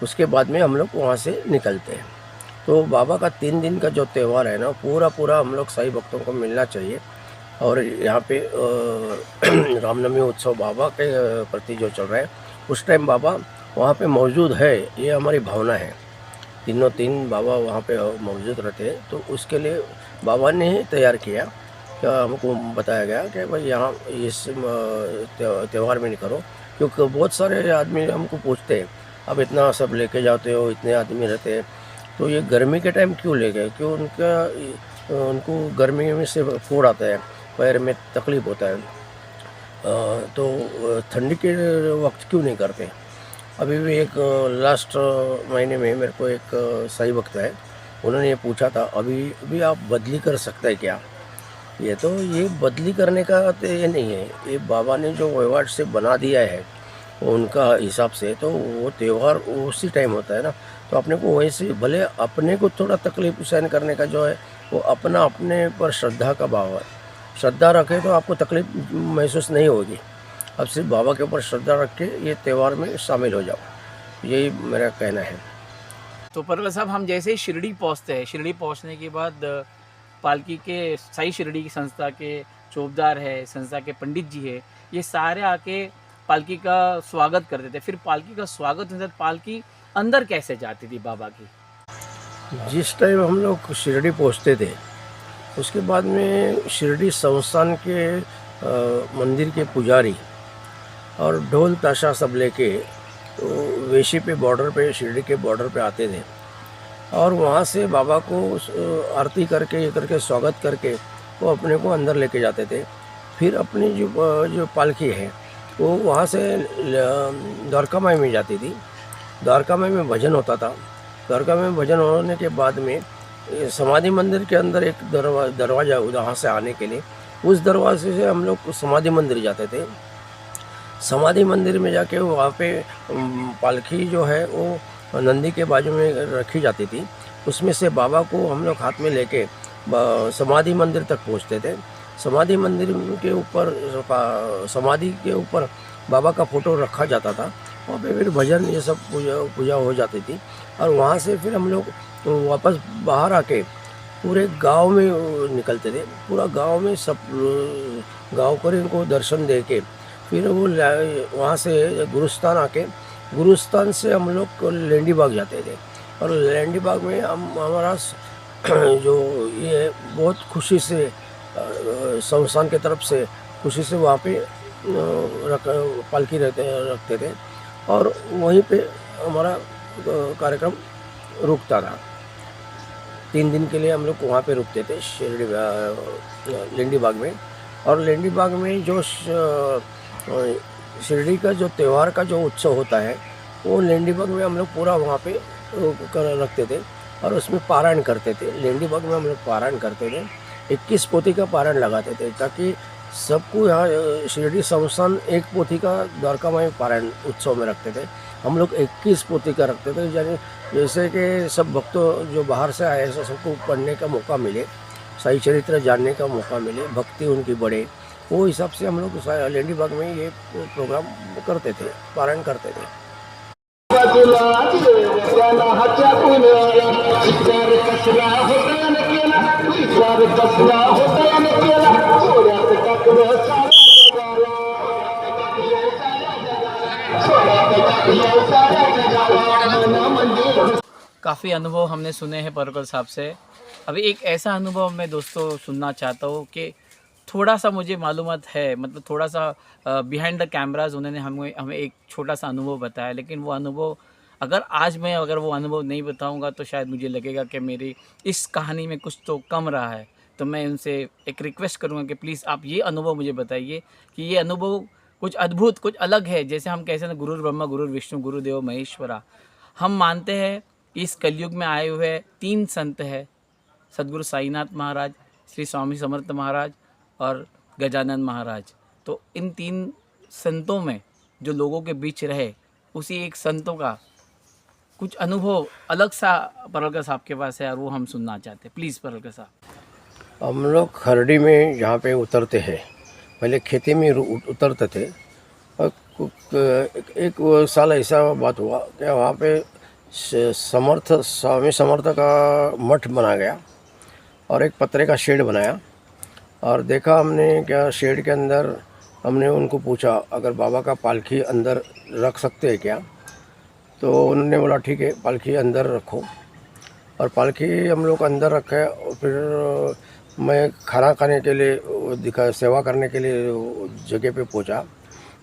उसके बाद में हम लोग वहाँ से निकलते हैं। तो बाबा का 3 दिन का जो त्यौहार है ना, पूरा हम लोग साई भक्तों को मिलना चाहिए। और यहाँ पे रामनवमी उत्सव बाबा के प्रति जो चल रहा है, उस टाइम बाबा वहाँ पे मौजूद है, ये हमारी भावना है। 3 बाबा वहाँ पे मौजूद रहते हैं, तो उसके लिए बाबा ने ही तैयार किया। क्या हमको बताया गया कि भाई यहाँ इस त्यौहार में नहीं करो, क्योंकि बहुत सारे आदमी हमको पूछते हैं अब इतना सब लेके जाते हो, इतने आदमी रहते हैं, तो ये गर्मी के टाइम क्यों ले गए, क्यों उनको गर्मी में से फोड़ आता है, पैर में तकलीफ होता है, तो ठंडी के वक्त क्यों नहीं करते। अभी भी एक लास्ट महीने में मेरे को एक साईं भक्त है, उन्होंने ये पूछा था अभी भी आप बदली कर सकते हैं क्या। ये बदली करने का तो ये नहीं है, ये बाबा ने जो व्यवहार से बना दिया है उनका हिसाब से, तो वो त्यौहार उसी टाइम होता है ना, तो अपने को वैसे भले अपने को थोड़ा तकलीफ सहन करने का जो है वो अपने पर श्रद्धा का भाव है। श्रद्धा रखे तो आपको तकलीफ महसूस नहीं होगी। अब सिर्फ बाबा के ऊपर श्रद्धा रख के ये त्यौहार में शामिल हो जाओ, यही मेरा कहना है। तो परवल साहब, हम जैसे ही शिरडी पहुंचते हैं, शिरडी पहुंचने के बाद पालकी के साई शिरडी की संस्था के चौबदार है, संस्था के पंडित जी है, ये सारे आके पालकी का स्वागत करते थे। फिर पालकी का स्वागत होता, पालकी अंदर कैसे जाती थी बाबा की? जिस टाइम हम लोग शिरडी पहुंचते थे उसके बाद में शिरडी संस्थान के मंदिर के पुजारी और ढोल ताशा सब लेके तो वेशी पे बॉर्डर पे, शिरडी के बॉर्डर पे आते थे और वहाँ से बाबा को आरती करके ये करके स्वागत करके वो अपने को अंदर लेके जाते थे। फिर अपनी जो पालकी है वो वहाँ से द्वारका माई में जाती थी। द्वारका माई में भजन होता था। द्वारका में भजन होने के बाद में समाधि मंदिर के अंदर एक दरवाज़ा वहाँ से आने के लिए, उस दरवाजे से हम लोग समाधि मंदिर जाते थे। समाधि मंदिर में जाके वहाँ पे पालकी जो है वो नंदी के बाजू में रखी जाती थी। उसमें से बाबा को हम लोग हाथ में लेके समाधि मंदिर तक पहुँचते थे। समाधि मंदिर के ऊपर, समाधि के ऊपर बाबा का फ़ोटो रखा जाता था और फिर भजन ये सब पूजा हो जाती थी। और वहाँ से फिर हम लोग वापस बाहर आके पूरे गांव में निकलते थे। पूरा गांव में सब गांव को इनको दर्शन दे के फिर वो वहाँ से गुरुस्थान आके, गुरुस्थान से हम लोग लेंडी बाग जाते थे। और लेंडी बाग में हमारा जो ये बहुत खुशी से संस्थान के तरफ से खुशी से वहाँ पे पालकी रखते थे और वहीं पे हमारा कार्यक्रम रुकता था। 3 दिन के लिए हम लोग वहाँ पे रुकते थे लेंडी बाग में। और लेंडी बाग में जो शिरडी का जो त्यौहार का जो उत्सव होता है वो लेंडी बाग में हम लोग पूरा वहाँ पे रखते थे और उसमें पारायण करते थे। लेंडी बाग में हम लोग पारायण करते थे, 21 पोथी का पारायण लगाते थे ताकि सबको यहाँ शिरडी संस्थान एक पोथी का द्वारका माई पारायण उत्सव में रखते थे। हम लोग 21 पोथी का रखते थे, यानी जैसे कि सब भक्तों जो बाहर से आए हैं सबको पढ़ने का मौका मिले, साई चरित्र जानने का मौका मिले, भक्ति उनकी बढ़े, वो हिसाब से हम लोग लेंडी बाग में ये प्रोग्राम करते थे, पारायण करते थे। काफ़ी अनुभव हमने सुने हैं परवल साहब से। अभी एक ऐसा अनुभव मैं दोस्तों सुनना चाहता हूँ कि थोड़ा सा मुझे मालूमात है, मतलब थोड़ा सा बिहाइंड द कैमराज उन्होंने हमें एक छोटा सा अनुभव बताया, लेकिन वो अनुभव अगर वो अनुभव नहीं बताऊंगा तो शायद मुझे लगेगा कि मेरी इस कहानी में कुछ तो कम रहा है। तो मैं उनसे एक रिक्वेस्ट करूंगा कि प्लीज़ आप ये अनुभव मुझे बताइए कि ये अनुभव कुछ अद्भुत, कुछ अलग है। जैसे हम कहते हैं गुरुर ब्रह्मा, गुरुर विष्णु, गुरुदेव महेश्वरा। हम मानते हैं कि इस कलयुग में आए हुए 3 संत हैं, सदगुरु साईनाथ महाराज, श्री स्वामी समर्थ महाराज और गजानन महाराज। तो इन 3 संतों में जो लोगों के बीच रहे, उसी एक संतों का कुछ अनुभव अलग सा परवलकर साहब के पास है और वो हम सुनना चाहते हैं। प्लीज़ परवलकर साहब। हम लोग खरड़ी में जहाँ पे उतरते हैं, पहले खेती में उतरते थे और एक साल ऐसा बात हुआ कि वहाँ पे स्वामी समर्थ का मठ बना गया और एक पत्रे का शेड बनाया। और देखा हमने क्या शेड के अंदर, हमने उनको पूछा अगर बाबा का पालकी अंदर रख सकते हैं क्या, तो उन्होंने बोला ठीक है पालकी अंदर रखो। और पालकी हम लोग अंदर रखे और फिर मैं खाना खाने के लिए दिखा सेवा करने के लिए वो जगह पे पहुंचा।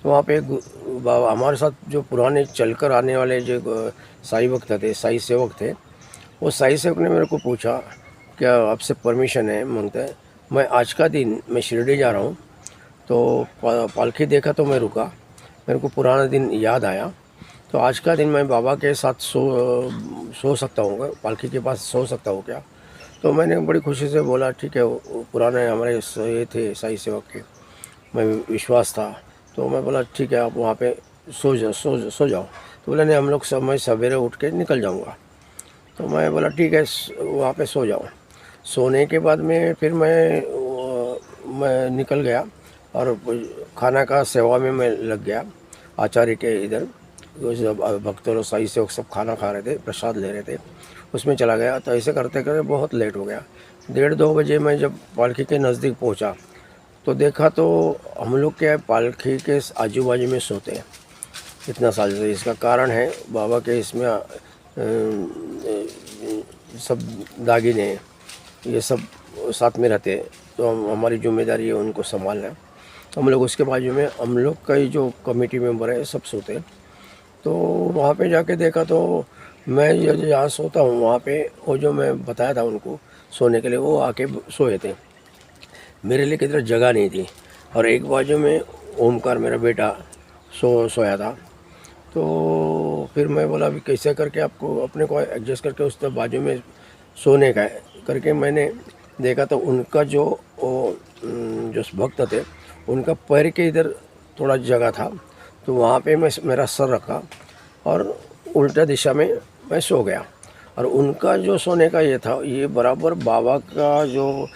तो वहाँ पे हमारे साथ जो पुराने चलकर आने वाले जो साई भक्त थे, साई सेवक थे, वो साई सेवक ने मेरे को पूछा क्या आपसे परमिशन है मांगते। मैं आज का दिन मैं शिरडी जा रहा हूँ, तो पालकी देखा तो मैं रुका, मेरे को पुराना दिन याद आया। तो आज का दिन मैं बाबा के साथ सो सकता हूँ, पालकी के पास सो सकता हूँ क्या? तो मैंने बड़ी खुशी से बोला ठीक है, वो पुराने हमारे ये थे साई सेवक के, मैं विश्वास था। तो मैं बोला ठीक है, आप वहाँ पे सो जाओ। तो बोला नहीं, हम लोग मैं सवेरे उठ के निकल जाऊँगा। तो मैं बोला ठीक है, वहाँ पे सो जाओ। सोने के बाद में फिर मैं निकल गया और खाना का सेवा में मैं लग गया। आचार्य के इधर भक्त और साई सेवक सब खाना खा रहे थे, प्रसाद ले रहे थे, उसमें चला गया। तो ऐसे करते करते बहुत लेट हो गया। 1:30-2 बजे मैं जब पालकी के नज़दीक पहुंचा तो देखा तो हम लोग क्या पालकी के आजू बाजू में सोते हैं इतना साल से। इसका कारण है बाबा के इसमें सब दागिने ये सब साथ में रहते हैं, तो हमारी जिम्मेदारी है उनको संभालना। हम लोग उसके बाजू में हम लोग का ही जो कमेटी मेंबर है सब सोते हैं। तो वहाँ पे जाके देखा तो मैं जहाँ सोता हूँ वहाँ पे वो जो मैं बताया था उनको सोने के लिए, वो आके सोए थे। मेरे लिए किधर जगह नहीं थी। और एक बाजू में ओमकार मेरा बेटा सोया था। तो फिर मैं बोला अभी कैसे करके आपको अपने को एडजस्ट करके उस बाजू में सोने का है करके मैंने देखा। तो उनका जो भक्त थे उनका पैर के इधर थोड़ा जगह था, तो वहाँ पे मैं मेरा सर रखा और उल्टा दिशा में मैं सो गया। और उनका जो सोने का ये था, ये बराबर बाबा का जो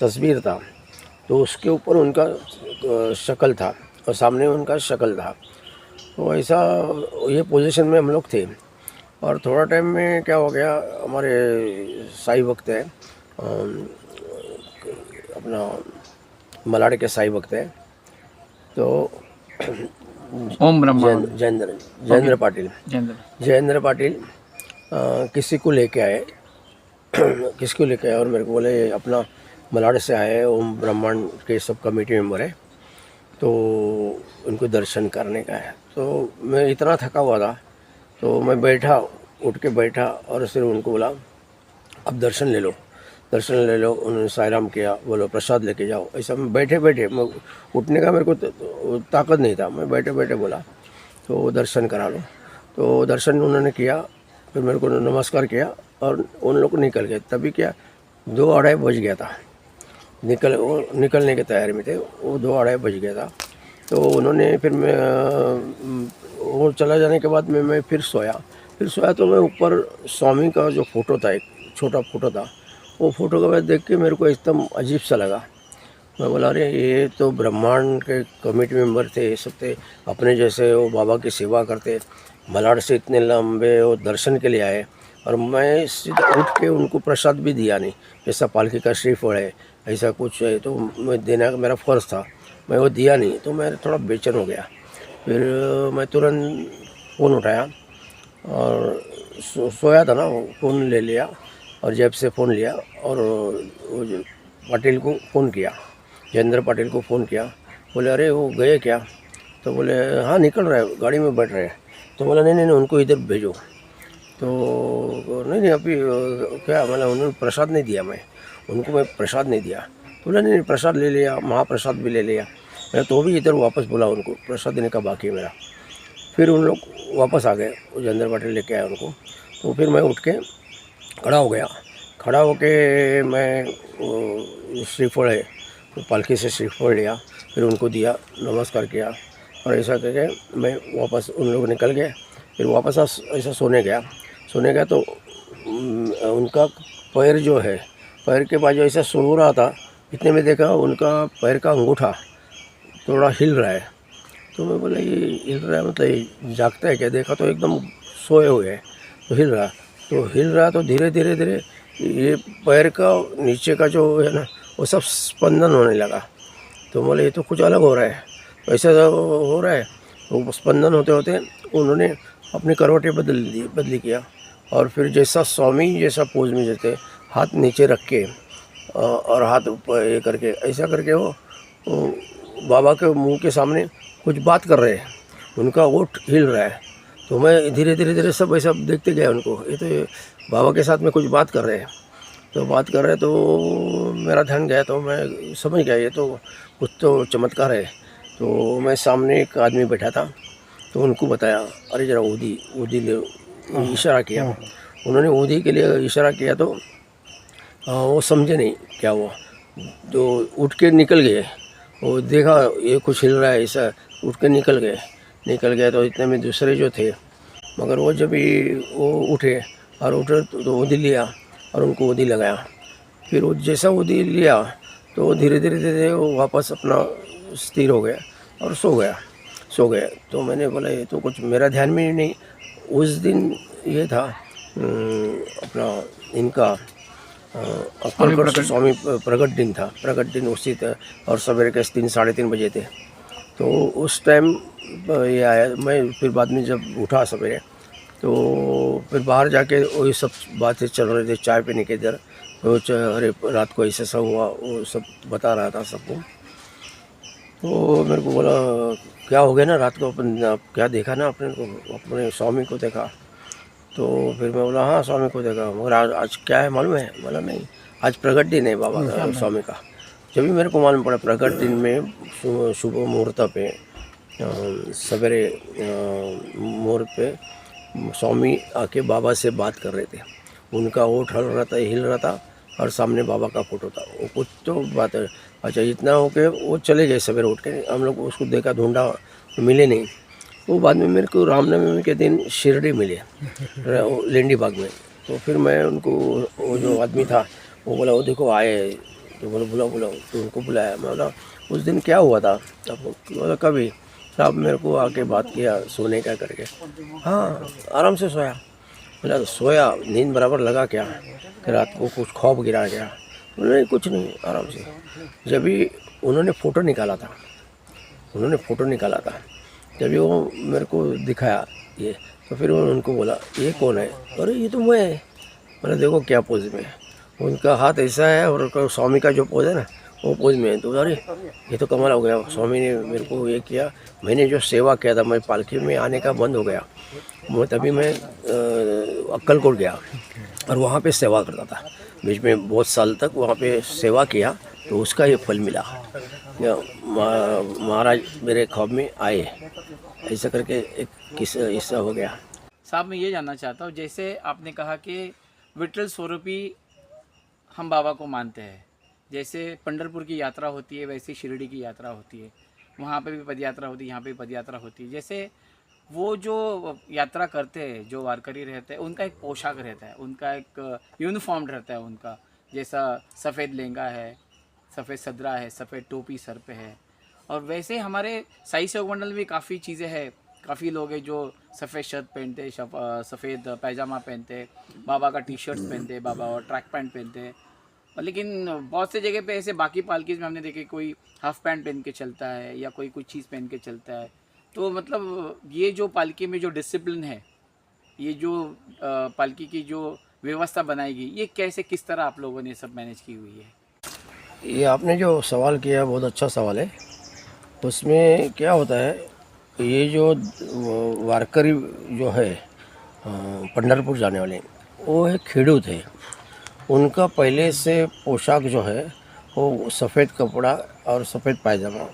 तस्वीर था तो उसके ऊपर उनका शक्ल था और सामने उनका शक्ल था। तो ऐसा ये पोजीशन में हम लोग थे। और थोड़ा टाइम में क्या हो गया, हमारे साई भक्त है अपना मलाड के साई भक्त है, तो ओम ब्रह्मा जयेंद्र पाटिल किसी को लेके आए और मेरे को बोले अपना मलाड से आए, ओम ब्रह्मांड के सब कमेटी मेंबर है, तो उनको दर्शन करने का है। तो मैं इतना थका हुआ था तो मैं उठ के बैठा और सिर्फ उनको बोला अब दर्शन ले लो। उन्होंने साईराम किया, बोलो प्रसाद लेके जाओ। ऐसा मैं बैठे मैं उठने का मेरे को ताकत नहीं था, मैं बैठे बोला तो दर्शन करा लो। तो दर्शन उन्होंने किया, फिर मेरे को नमस्कार किया और उन लोग निकल गए। तभी क्या 2-2:30 बज गया था, निकलने की तैयारी में थे, वो 2-2:30 बज गया था। तो उन्होंने फिर वो चला जाने के बाद मैं फिर सोया। तो मैं ऊपर स्वामी का जो फ़ोटो था, एक छोटा फ़ोटो था, वो फ़ोटो को मैं देख के मेरे को एकदम अजीब सा लगा। मैं बोला अरे ये तो ब्रह्मांड के कमेटी मेंबर थे, ये सब थे अपने जैसे, वो बाबा की सेवा करते, मलाड से इतने लंबे वो दर्शन के लिए आए और मैं सीधा उठ के उनको प्रसाद भी दिया नहीं। जैसा पालकी का श्रीफल है ऐसा कुछ है तो मैं देना का मेरा फ़र्ज़ था, मैं वो दिया नहीं। तो मैं थोड़ा बेचैन हो गया। फिर मैं तुरंत फ़ोन उठाया और सोया था ना, फ़ोन ले लिया और जेब से फ़ोन लिया और वो जो पाटिल को फ़ोन किया, जयेंद्र पाटिल को फ़ोन किया। बोले अरे वो गए क्या? तो बोले हाँ निकल रहे हैं, गाड़ी में बैठ रहे हैं। तो बोला नहीं उनको इधर भेजो। तो नहीं अभी क्या, मतलब उन्होंने प्रसाद नहीं दिया, मैं प्रसाद नहीं दिया। तो बोला नहीं प्रसाद ले लिया, महाप्रसाद भी ले लिया। मैं तो भी इधर वापस बोला उनको प्रसाद देने का बाकी है मेरा। फिर उन लोग वापस आ गए, जयेंद्र पाटिल लेके आए उनको। तो फिर मैं उठ के खड़ा होके मैं श्रीफल है तो पालकी से श्रीफल लिया, फिर उनको दिया, नमस्कार किया और ऐसा करके मैं वापस, उन लोग निकल गए। फिर वापस ऐसा सोने गया तो उनका पैर जो है, पैर के बाजू ऐसा सो रहा था, इतने में देखा उनका पैर का अंगूठा थोड़ा हिल रहा है। तो मैं बोला ये हिल रहा है मतलब ये जागता है क्या? देखा तो एकदम सोए हुए है, तो हिल रहा तो धीरे धीरे ये पैर का नीचे का जो है ना वो सब स्पंदन होने लगा। तो बोले ये तो कुछ अलग हो रहा है, ऐसा हो रहा है। वो स्पंदन होते उन्होंने अपनी करवटें बदली किया और फिर जैसा स्वामी जैसा पोज में जैसे हाथ नीचे रख के और हाथ ऊपर ये करके ऐसा करके वो बाबा के मुंह के सामने कुछ बात कर रहे हैं, उनका ओठ हिल रहा है। तो मैं धीरे धीरे धीरे सब ऐसा देखते गया उनको, ये तो बाबा के साथ में कुछ बात कर रहे हैं। तो बात कर रहे तो मेरा ध्यान गया, तो मैं समझ गया ये तो कुछ तो चमत्कार है। तो मैं सामने एक आदमी बैठा था, तो उनको बताया, अरे जरा ऊदी ले, इशारा किया। उन्होंने ऊदी के लिए इशारा किया तो वो समझे नहीं क्या हुआ, तो उठ के निकल गए। वो देखा ये कुछ हिल रहा है, ऐसा उठ के निकल गए। तो इतने में दूसरे जो थे, मगर वो जब भी वो उठे तो ऊदी लिया और उनको ऊदी लगाया। फिर वो जैसा ऊदी लिया तो धीरे धीरे वो वापस अपना स्थिर हो गया और सो गया। तो मैंने बोला ये तो कुछ मेरा ध्यान में ही नहीं। उस दिन ये था अपना इनका अक्कलकोट स्वामी प्रगट दिन था। प्रगट दिन उसी था और सवेरे के 3-3:30 बजे थे। तो उस टाइम ये आया। मैं फिर बाद में जब उठा सवेरे तो फिर बाहर जाके वही सब बातें चल रहे थे चाय पीने के इधर। तो अरे रात को ऐसा हुआ, वो सब बता रहा था सबको। तो मेरे को बोला क्या हो गया ना, रात को अपन क्या देखा ना आपने को, अपने स्वामी को देखा। तो फिर मैं बोला हाँ स्वामी को देखा, मगर आज क्या है मालूम है? बोला नहीं, आज प्रगट दिन है बाबा का, स्वामी का। जब भी मेरे को मालूम पड़ा प्रगट दिन में शुभ मुहूर्त पे सवेरे मुहूर्त पे स्वामी आके बाबा से बात कर रहे थे। उनका ओठ हिल रहा था और सामने बाबा का फोटो था। वो कुछ तो बात है। अच्छा इतना हो के वो चले गए सवेरे उठ के। हम लोग उसको देखा, ढूंढा, मिले नहीं। वो बाद में मेरे को रामनवमी के दिन शिरडी मिले लेंडी बाग में। तो फिर मैं उनको, वो जो आदमी था वो बोला वो देखो आए। तो बोला तो उनको बुलाया। मैं बोला उस दिन क्या हुआ था? तब बोला कभी साहब मेरे को आके बात किया सोने का करके। हाँ आराम से सोया। बोला सोया, नींद बराबर लगा क्या कि रात को कुछ खौफ गिरा गया? बोला नहीं कुछ नहीं, आराम से। जब भी उन्होंने फ़ोटो निकाला था, जब भी वो मेरे को दिखाया ये, तो फिर उनको बोला ये कौन है? अरे ये तो मैं। बोला देखो क्या पोज में है। उनका हाथ ऐसा है और स्वामी का जो पोज है ना वो पोज में है। तो अरे ये तो कमाल हो गया, स्वामी ने मेरे को ये किया। मैंने जो सेवा किया था, मैं पालकी में आने का बंद हो गया। तभी मैं अक्कलकोट गया और वहाँ पे सेवा करता था। बीच में बहुत साल तक वहाँ पे सेवा किया, तो उसका ये फल मिला। महाराज मेरे ख्वाब में आए, ऐसा करके एक किस्सा हो गया। साहब मैं ये जानना चाहता हूँ, जैसे आपने कहा कि विठल स्वरूपी हम बाबा को मानते हैं। जैसे पंढरपुर की यात्रा होती है वैसे शिरडी की यात्रा होती है, वहाँ पे भी पदयात्रा होती है, यहाँ पे भी पदयात्रा होती है। जैसे वो जो यात्रा करते हैं, जो वारकरी रहते हैं, उनका एक पोशाक रहता है, उनका एक यूनिफॉर्म रहता है उनका। जैसा सफ़ेद लहंगा है, सफ़ेद सदरा है, सफ़ेद टोपी सर पे है। और वैसे हमारे साई सेवक मंडल में भी काफ़ी चीज़ें हैं। काफ़ी लोग हैं जो सफ़ेद शर्ट पहनते, सफ़ेद पैजामा पहनते, बाबा का टी शर्ट्स पहनते, बाबा और ट्रैक पैंट पहनते। लेकिन बहुत से जगह पे ऐसे बाकी पालकीज़ में हमने देखे कोई हाफ पैंट पहन के चलता है या कोई कुछ चीज़ पहन के चलता है। तो मतलब ये जो पालकी में जो डिसिप्लिन है, ये जो पालकी की जो व्यवस्था बनाएगी, ये कैसे किस तरह आप लोगों ने सब मैनेज की हुई है? ये आपने जो सवाल किया बहुत अच्छा सवाल है। उसमें क्या होता है, ये जो वारकरी जो है पंढरपुर जाने वाले, वो है खेडूत है। उनका पहले से पोशाक जो है वो सफ़ेद कपड़ा और सफ़ेद पायजामा,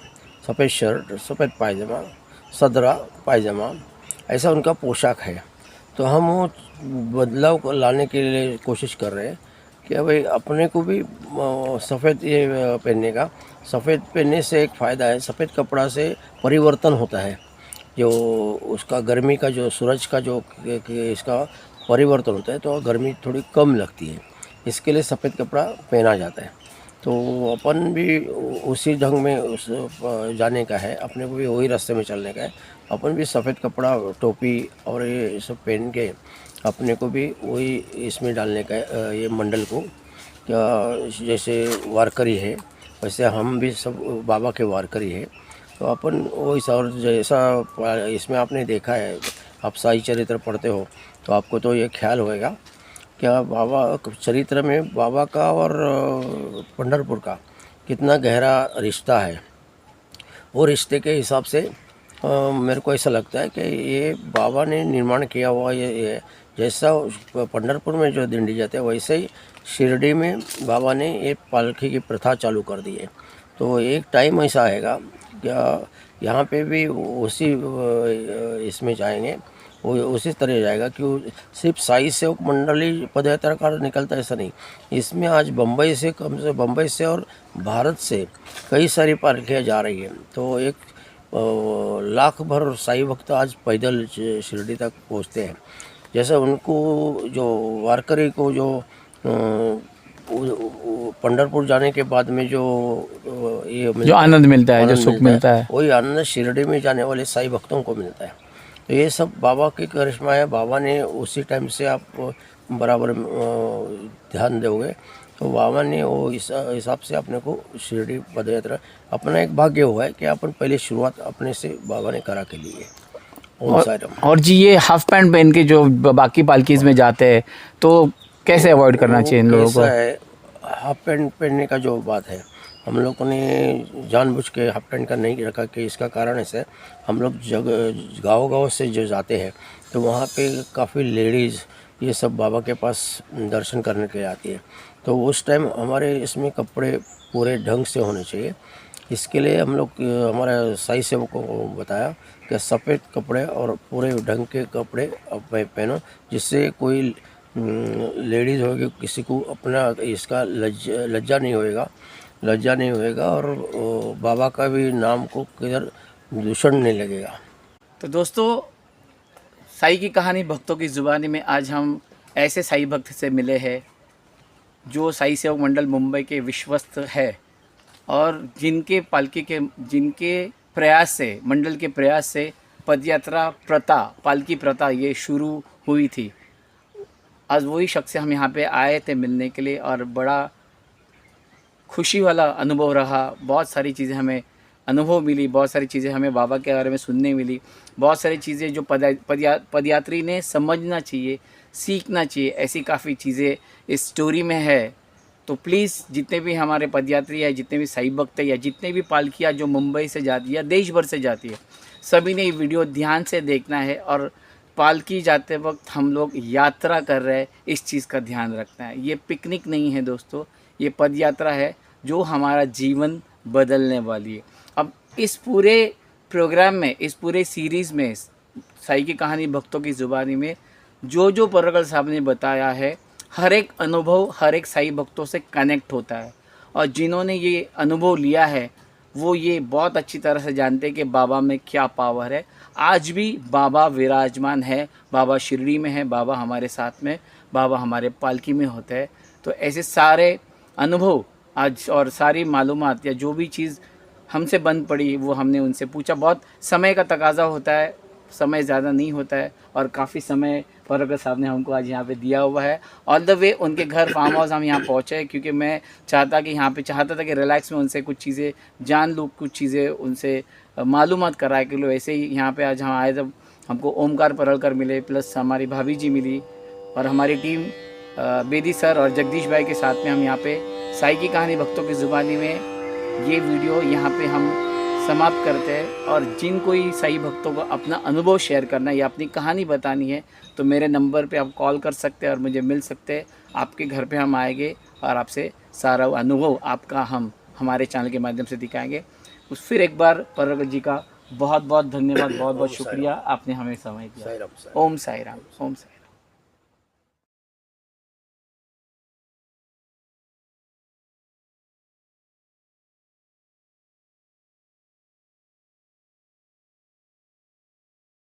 सफ़ेद शर्ट, सफ़ेद पायजामा, सदरा पायजामा, ऐसा उनका पोशाक है। तो हम वो बदलाव को लाने के लिए कोशिश कर रहे हैं कि भाई अपने को भी सफ़ेद ये पहनने का। सफ़ेद पहनने से एक फ़ायदा है, सफ़ेद कपड़ा से परिवर्तन होता है, जो उसका गर्मी का जो सूरज का जो इसका परिवर्तन होता है, तो गर्मी थोड़ी कम लगती है। इसके लिए सफ़ेद कपड़ा पहना जाता है। तो अपन भी उसी ढंग में उस जाने का है, अपने को भी वही रास्ते में चलने का है। अपन भी सफ़ेद कपड़ा, टोपी और ये सब पहन के अपने को भी वही इसमें डालने का है। ये मंडल को जैसे वारकरी है वैसे हम भी सब बाबा के वारकरी है। तो अपन वही और जैसा इसमें आपने देखा है, आप साई चरित्र पढ़ते हो तो आपको तो ये ख्याल होएगा। क्या बाबा चरित्र में बाबा का और पंढरपुर का कितना गहरा रिश्ता है। वो रिश्ते के हिसाब से मेरे को ऐसा लगता है कि ये बाबा ने निर्माण किया हुआ ये जैसा पंढरपुर में जो दिंडी जाते हैं वैसे ही शिरडी में बाबा ने ये पालकी की प्रथा चालू कर दी है। तो एक टाइम ऐसा आएगा क्या यहाँ पे भी उसी इसमें जाएंगे, वो उसी तरह जाएगा कि सिर्फ साई सेवक मंडली पदयात्रा का निकलता ऐसा नहीं। इसमें आज बम्बई से और भारत से कई सारी पालकियाँ जा रही हैं। तो एक लाख भर साई भक्त आज पैदल शिरडी तक पहुँचते हैं। जैसे उनको जो वारकरी को जो पंढरपुर जाने के बाद में जो ये जो आनंद मिलता है, जो आनंद सुख मिलता है, वही आनंद शिरडी में जाने वाले साई भक्तों को मिलता है। तो ये सब बाबा की करिश्मा है। बाबा ने उसी टाइम से आप बराबर ध्यान दोगे तो बाबा ने वो इस हिसाब से अपने को शिरडी पदयात्रा अपना एक भाग्य हुआ है कि अपन पहले शुरुआत अपने से बाबा ने करा के ली है। ओम साई राम। और जी ये हाफ पैंट पहन के जो बाकी पालकीज में जाते हैं तो कैसे अवॉइड करना चाहिए इन लोगों को? कैसा है, हाफ पैंट पहनने का जो बात है हम लोगों ने जानबूझ के हाफ पैंट का नहीं रखा कि इसका कारण ऐसे हम लोग गाँव से जो जाते हैं तो वहाँ पे काफ़ी लेडीज़ ये सब बाबा के पास दर्शन करने के लिए आती है। तो उस टाइम हमारे इसमें कपड़े पूरे ढंग से होने चाहिए। इसके लिए हम लोग हमारे साई सेवकों को बताया कि सफ़ेद कपड़े और पूरे ढंग के कपड़े पहनो, जिससे कोई लेडीज़ होगी किसी को अपना इसका लज्जा नहीं होएगा और बाबा का भी नाम को किधर दूषण नहीं लगेगा। तो दोस्तों साई की कहानी भक्तों की ज़ुबानी में आज हम ऐसे साई भक्त से मिले हैं जो साई सेवक मंडल मुंबई के विश्वस्त है और जिनके प्रयास से, मंडल के प्रयास से पदयात्रा प्रथा, पालकी प्रथा ये शुरू हुई थी। आज वही शख्स हम यहाँ पे आए थे मिलने के लिए और बड़ा खुशी वाला अनुभव रहा। बहुत सारी चीज़ें हमें अनुभव मिली, बहुत सारी चीज़ें हमें बाबा के बारे में सुनने मिली, बहुत सारी चीज़ें जो पदयात्री ने समझना चाहिए, सीखना चाहिए, ऐसी काफ़ी चीज़ें इस स्टोरी में है। तो प्लीज़ जितने भी हमारे पदयात्री है, जितने भी साई भक्त है या जितने भी पालकियाँ जो मुंबई से जाती है या देश भर से जाती है, सभी ने ये वीडियो ध्यान से देखना है और पालकी जाते वक्त हम लोग यात्रा कर रहे हैं इस चीज़ का ध्यान रखना है। ये पिकनिक नहीं है दोस्तों, ये पदयात्रा है जो हमारा जीवन बदलने वाली है। अब इस पूरे प्रोग्राम में, इस पूरे सीरीज़ में साई की कहानी भक्तों की ज़ुबानी में जो परगल साहब ने बताया है, हर एक अनुभव हर एक साई भक्तों से कनेक्ट होता है और जिन्होंने ये अनुभव लिया है वो ये बहुत अच्छी तरह से जानते हैं कि बाबा में क्या पावर है। आज भी बाबा विराजमान है, बाबा शिरडी में है, बाबा हमारे साथ में, बाबा हमारे पालकी में होते हैं। तो ऐसे सारे अनुभव आज और सारी मालूमात या जो भी चीज़ हमसे बंद पड़ी वो हमने उनसे पूछा। बहुत समय का तकाजा होता है, समय ज़्यादा नहीं होता है और काफ़ी समय फरगल साहब ने हमको आज यहाँ पे दिया हुआ है। ऑल द वे उनके घर फार्म हाउस हम यहाँ पहुँचे क्योंकि मैं चाहता था कि रिलैक्स में उनसे कुछ चीज़ें जान लूँ, कुछ चीज़ें उनसे मालूमात कराए के लो। ऐसे ही यहाँ पे आज हम आए जब हमको ओमकार परलकर मिले, प्लस हमारी भाभी जी मिली और हमारी टीम बेदी सर और जगदीश भाई के साथ में हम यहाँ पे साई की कहानी भक्तों की ज़ुबानी में ये वीडियो यहाँ पे हम समाप्त करते हैं। और जिन कोई साई भक्तों को अपना अनुभव शेयर करना है या अपनी कहानी बतानी है तो मेरे नंबर पे आप कॉल कर सकते हैं और मुझे मिल सकते हैं। आपके घर पे हम आएंगे और आपसे सारा अनुभव आपका हम हमारे चैनल के माध्यम से दिखाएंगे। फिर एक बार परगल जी का बहुत बहुत धन्यवाद, बहुत बहुत शुक्रिया, आपने हमें समय दिया। ओम साई राम। ओम साई।